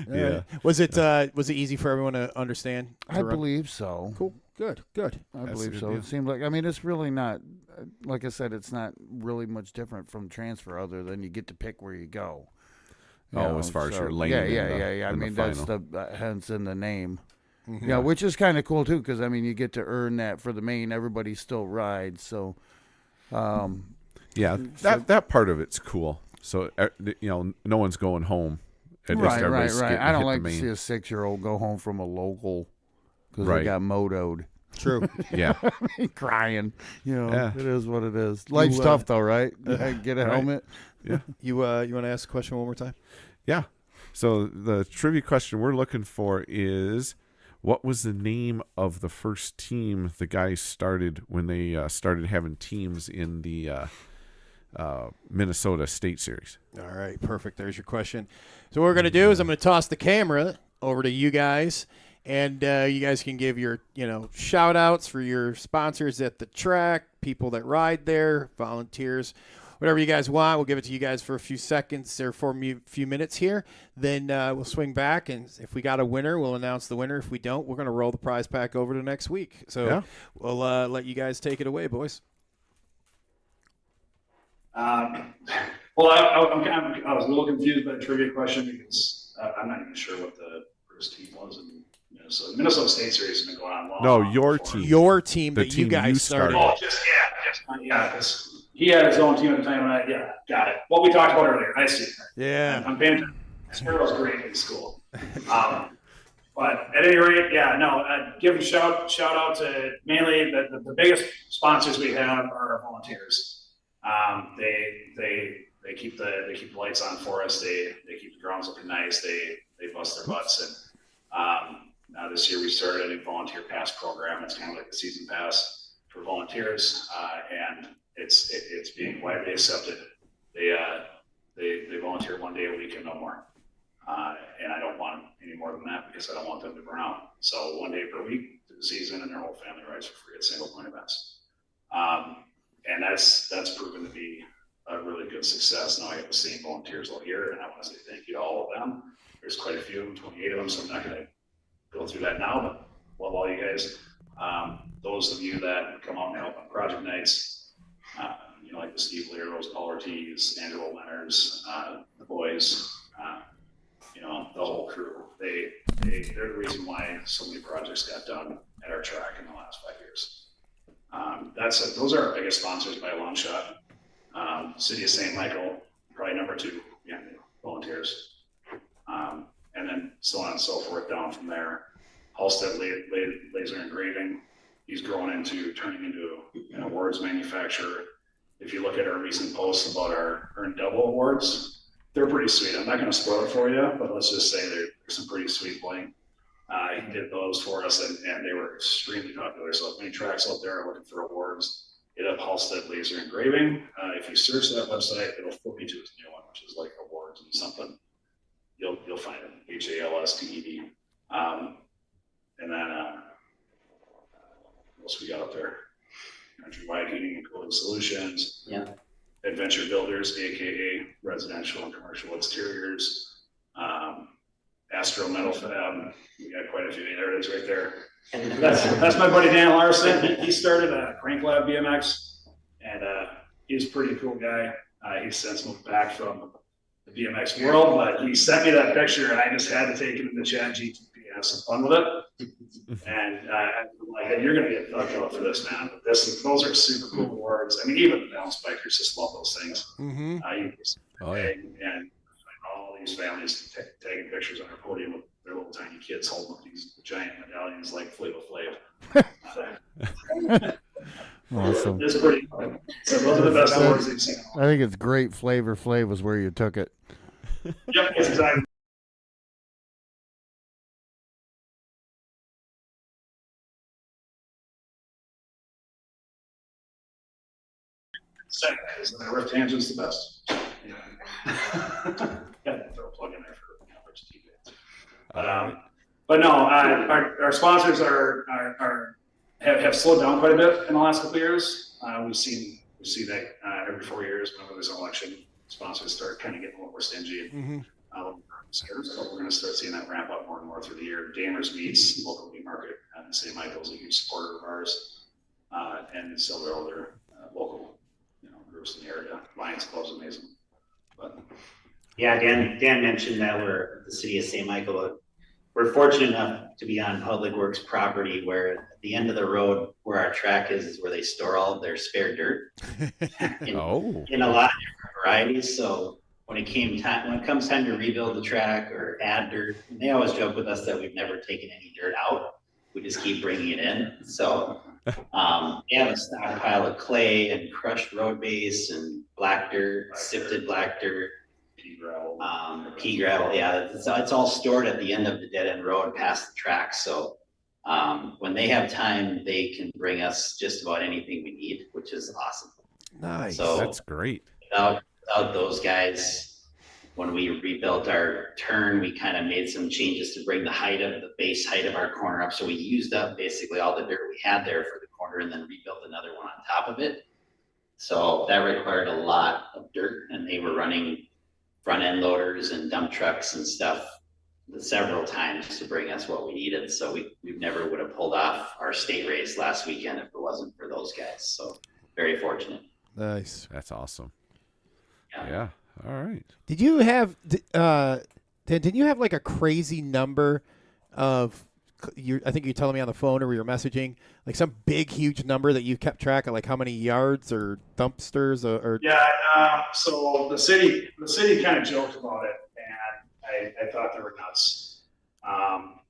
All right. Was it easy for everyone to understand? I believe so. Cool. Good. I believe so. It seemed like, I mean, it's really not, like I said, it's not really much different from transfer other than you get to pick where you go. As far as your lane. Yeah. I mean, that's hence in the name. Mm-hmm. Yeah, which is kind of cool too, because I mean, you get to earn that for the main. Everybody still rides, so. That part of it's cool. So no one's going home. Right. I don't like to see a 6-year-old go home from a local because they got motoed. True. Yeah. Crying. It is what it is. Life's tough though, right? Get a helmet. Yeah. You want to ask a question one more time? Yeah. So the trivia question we're looking for is, what was the name of the first team the guys started when they started having teams in the Minnesota State Series? All right, perfect. There's your question. So what we're going to do is I'm going to toss the camera over to you guys, and you guys can give your shout-outs for your sponsors at the track, people that ride there, volunteers, whatever you guys want. We'll give it to you guys for a few seconds or for a few minutes here. Then we'll swing back, and if we got a winner, we'll announce the winner. If we don't, we're going to roll the prize pack over to next week. So we'll let you guys take it away, boys. Well, I was a little confused by the trivia question because I'm not even sure what the first team was in Minnesota. The Minnesota State Series has been going on long. No, your team. Your team the that team you guys started. Oh, because he had his own team at the time. Got it. What we talked about earlier. I see. Yeah. I'm paying attention. Sparrow's great in school. But at any rate, give a shout out to mainly the biggest sponsors we have are our volunteers. They keep the lights on for us. They keep the grounds looking nice. They bust their butts. And now this year we started a new volunteer pass program. It's kind of like a season pass for volunteers, and it's being widely accepted. They volunteer 1 day a week and no more. And I don't want any more than that because I don't want them to burn out. So 1 day per week through the season, and their whole family rides for free at single point events. And that's proven to be a really good success. Now I have the same volunteers all year, and I want to say thank you to all of them. There's quite a few of them, 28 of them, so I'm not going to go through that now, but love all you guys. Those of you that come out and help on project nights, like the Steve Leros, Paul Ortiz, Angelo Leonards, the boys, the whole crew. They're the reason why so many projects got done at our track in the last 5 years. Those are our biggest sponsors by a long shot. City of St. Michael, probably number 2, volunteers. And then so on and so forth down from there. Halstead Laser Engraving, he's growing into turning into an awards manufacturer. If you look at our recent posts about our Earn Double awards, they're pretty sweet. I'm not going to spoil it for you, but let's just say they're some pretty sweet bling. He did those for us, and they were extremely popular. So if any tracks out there are looking for awards, hit up Halstead Laser Engraving. If you search that website, it'll flip you to his new one, which is like awards and something. You'll find it, HALSTED. And then what else we got up there? Countrywide Heating and Cooling Solutions. Yeah. Adventure Builders, aka residential and commercial exteriors. Astro Metal Fab. We got quite a few. There it is, right there. That's my buddy Dan Larson. He started Crank Lab BMX, and he's a pretty cool guy. He's since moved back from the BMX world, but he sent me that picture, and I just had to take it into Chat GTP and have some fun with it. And I'm like, hey, you're going to get thugged out for this, man. But those are super cool awards. I mean, even the balance bikers just love those things. Mm-hmm. And all these families taking pictures on our podium with their little tiny kids holding up these giant medallions like Flavor Flav. Awesome. It's pretty fun. So those are the best awards they've seen. I think it's great. Flavor Flav was where you took it. Yep, that's exactly. The riff tangent's the best. Yeah, throw a plug in there for which teammates. But no, our sponsors have slowed down quite a bit in the last couple of years. We see that every 4 years whenever there's an election, sponsors start kind of getting a little more stingy and this year. So we're going to start seeing that ramp up more and more through the year. Damers Meats, local meat market, and St. Michael's a huge supporter of ours, and several other local, groups in the area. Lions Club's amazing. But yeah, Dan mentioned that we're the city of St. Michael. We're fortunate enough to be on Public Works property where at the end of the road where our track is where they store all of their spare dirt in a lot of different varieties. So when it comes time to rebuild the track or add dirt, they always joke with us that we've never taken any dirt out. We just keep bringing it in. So they have a stockpile of clay and crushed road base and black dirt, sifted black dirt. Pea gravel, yeah. It's all stored at the end of the dead end road past the track. So when they have time, they can bring us just about anything we need, which is awesome. Nice. So that's great. Without those guys, when we rebuilt our turn, we kind of made some changes to bring the base height of our corner up. So we used up basically all the dirt we had there for the corner and then rebuilt another one on top of it. So that required a lot of dirt, and they were running front end loaders and dump trucks and stuff several times to bring us what we needed. So we never would have pulled off our state race last weekend if it wasn't for those guys. So very fortunate. Nice. That's awesome. Yeah. All right. Did you have, Dan, did you have like a crazy number of, I think you were telling me on the phone or we were messaging, like some big, huge number that you kept track of, like how many yards or dumpsters or Yeah, so the city kind of joked about it, and I thought they were nuts.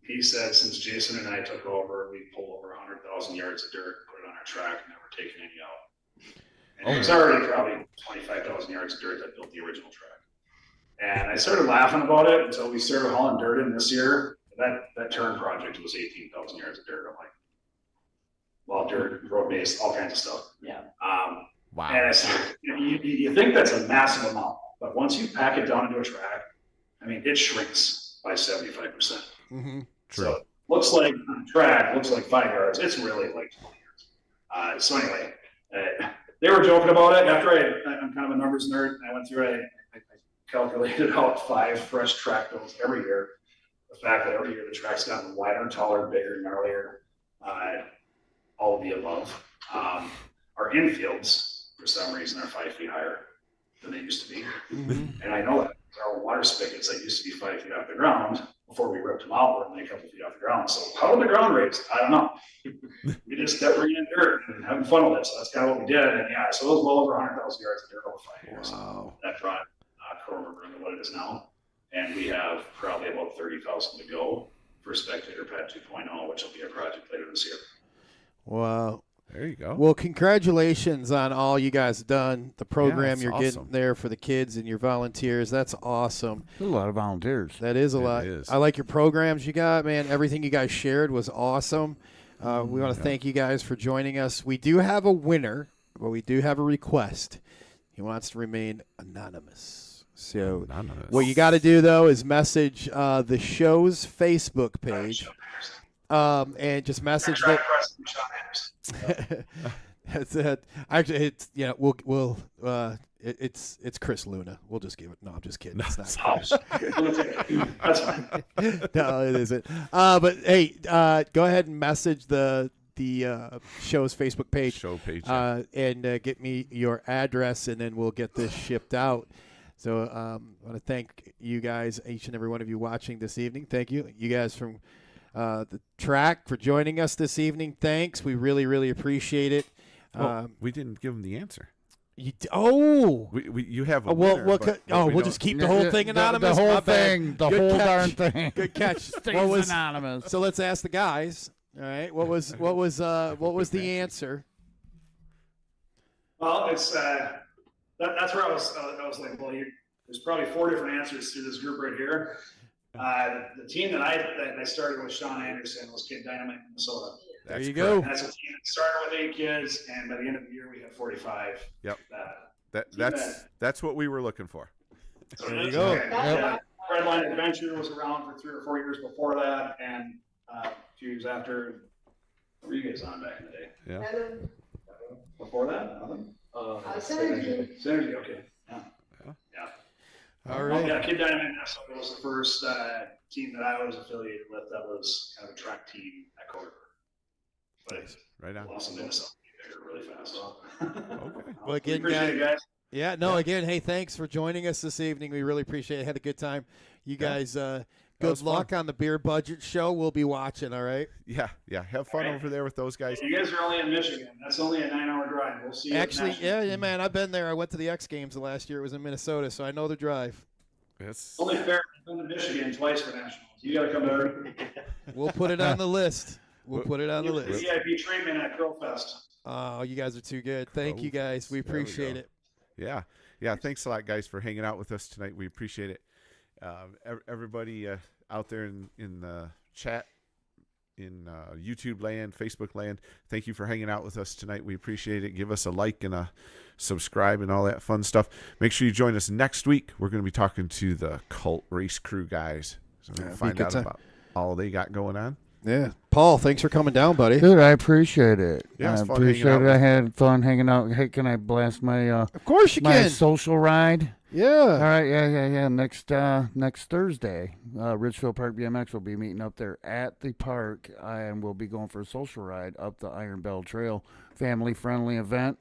He said since Jason and I took over, we pulled over 100,000 yards of dirt, put it on our track, and never taken any out. And it was already probably 25,000 yards of dirt that built the original track. And I started laughing about it until we started hauling dirt in this year. That turn project was 18,000 yards of dirt. I'm like, well, dirt, road base, all kinds of stuff. Yeah. Wow. And you think that's a massive amount, but once you pack it down into a track, I mean, it shrinks by 75%. Mm-hmm. So looks like track looks like 5 yards. It's really like 20 yards. So anyway, they were joking about it. After I'm kind of a numbers nerd. I went through I calculated out 5 fresh track builds every year. The fact that every year the track's gotten wider, taller, bigger, gnarlier, all of the above. Our infields, for some reason, are 5 feet higher than they used to be. Mm-hmm. And I know that our water spigots that used to be 5 feet off the ground, before we ripped them out, were only a couple feet off the ground. So how did the ground raise? I don't know. We just kept bringing in dirt and having fun with it. So that's kind of what we did. And yeah, so it was well over 100,000 yards of dirt over 5 years. Wow. That brought Crow River into what it is now. And we have probably about 30,000 to go for Spectator Pad 2.0, which will be a project later this year. Wow. There you go. Well, congratulations on all you guys have done, the program you're awesome. getting there for the kids and your volunteers. That's awesome. There's a lot of volunteers. That is a lot. Is. I like your programs you got, man. Everything you guys shared was awesome. We want to thank you guys for joining us. We do have a winner, but we do have a request. He wants to remain anonymous. So what you got to do, though, is message the show's Facebook page. And just message that. That's it. Actually, it's it's Chris Luna. We'll just give it. No, I'm just kidding. It's not. That's fine. No, it isn't. But hey, go ahead and message the show's Facebook page. Show page. And get me your address, and then we'll get this shipped out. So I want to thank you guys, each and every one of you watching this evening. Thank you. You guys from the track for joining us this evening. Thanks. We really, really appreciate it. We didn't give them the answer. You have a winner, we'll just keep the whole thing anonymous. The whole thing, the Good whole catch. darn thing. Good catch. Stays anonymous. So let's ask the guys. All right. What was the answer? Well, it's that's where I was like, well, there's probably 4 different answers to this group right here. The team that I started with Sean Anderson was Kid Dynamite, Minnesota. There you go. That's a team that started with 8 kids, and by the end of the year, we had 45. Yep. That's what we were looking for. So there you go. Yeah. Redline Adventure was around for 3 or 4 years before that, and a few years after. What were you guys on back in the day? Yeah. Before that, nothing. Synergy. Synergy. Okay. Yeah. All right. Yeah, Kid Dynamite Minnesota was the first team that I was affiliated with that was kind of a track team at Crow River. But Right on. lost in Minnesota really fast. So. Okay. Well, again, appreciate it, guys. Yeah, no, again, hey, thanks for joining us this evening. We really appreciate it. Had a good time. You guys, good luck on the beer budget show. We'll be watching, all right? Yeah. Have fun over there with those guys. You guys are only in Michigan. That's only a 9-hour drive. We'll see you. Actually, yeah, man, I've been there. I went to the X Games the last year. It was in Minnesota, so I know the drive. It's only fair. I've been to Michigan twice for nationals. You got to come over. We'll put it on the list. We'll put it on the list. VIP treatment at Crow Fest. Oh, you guys are too good. Thank you, guys. We appreciate it. Yeah. Thanks a lot, guys, for hanging out with us tonight. We appreciate it. Everybody out there in the chat, in YouTube land, Facebook land, thank you for hanging out with us tonight. We appreciate it. Give us a like and a subscribe and all that fun stuff. Make sure you join us next week. We're going to be talking to the Cult Race Crew guys. So we'll find out about all they got going on. Yeah. Paul, thanks for coming down, buddy. Dude, I appreciate it. Yeah, I appreciate it. I had fun hanging out. Hey, can I blast my of course you my can. social ride? Yeah. All right, yeah. Next Thursday, Richfield Park BMX will be meeting up there at the park, and we'll be going for a social ride up the Iron Bell Trail, family-friendly event.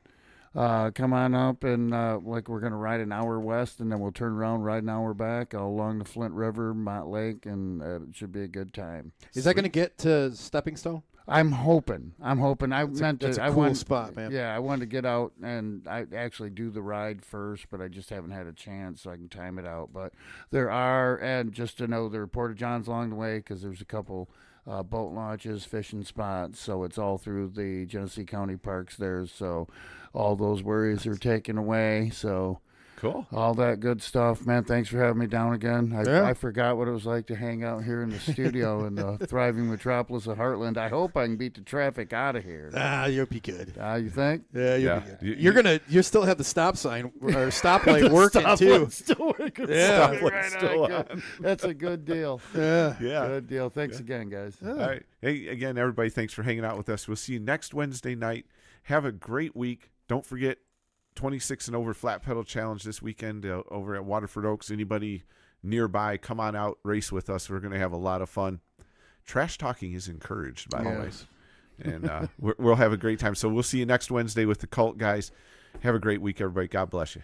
Come on up and we're going to ride an hour west, and then we'll turn around, ride an hour back all along the Flint River, Mott Lake, and it should be a good time. Is that going to get to Stepping Stone? I'm hoping. It's a cool spot, man. Yeah, I wanted to get out and I actually do the ride first, but I just haven't had a chance, so I can time it out. But there are, and just to know, there are Porta Johns along the way because there's a couple boat launches, fishing spots, so it's all through the Genesee County parks there. So all those worries are taken away. So cool. All that good stuff, man. Thanks for having me down again. I forgot what it was like to hang out here in the studio in the thriving metropolis of Heartland. I hope I can beat the traffic out of here. You'll be good. You think? Yeah, you'll be good. You still have the stop sign or stoplight working too. Still working. Yeah, that's a good deal. Yeah. Good deal. Thanks again, guys. All right. Hey, again, everybody, thanks for hanging out with us. We'll see you next Wednesday night. Have a great week. Don't forget 26 and over flat pedal challenge this weekend over at Waterford Oaks. Anybody nearby, come on out, race with us. We're going to have a lot of fun. Trash talking is encouraged, by the way. And we'll have a great time. So we'll see you next Wednesday with the Cult guys. Have a great week, everybody. God bless you.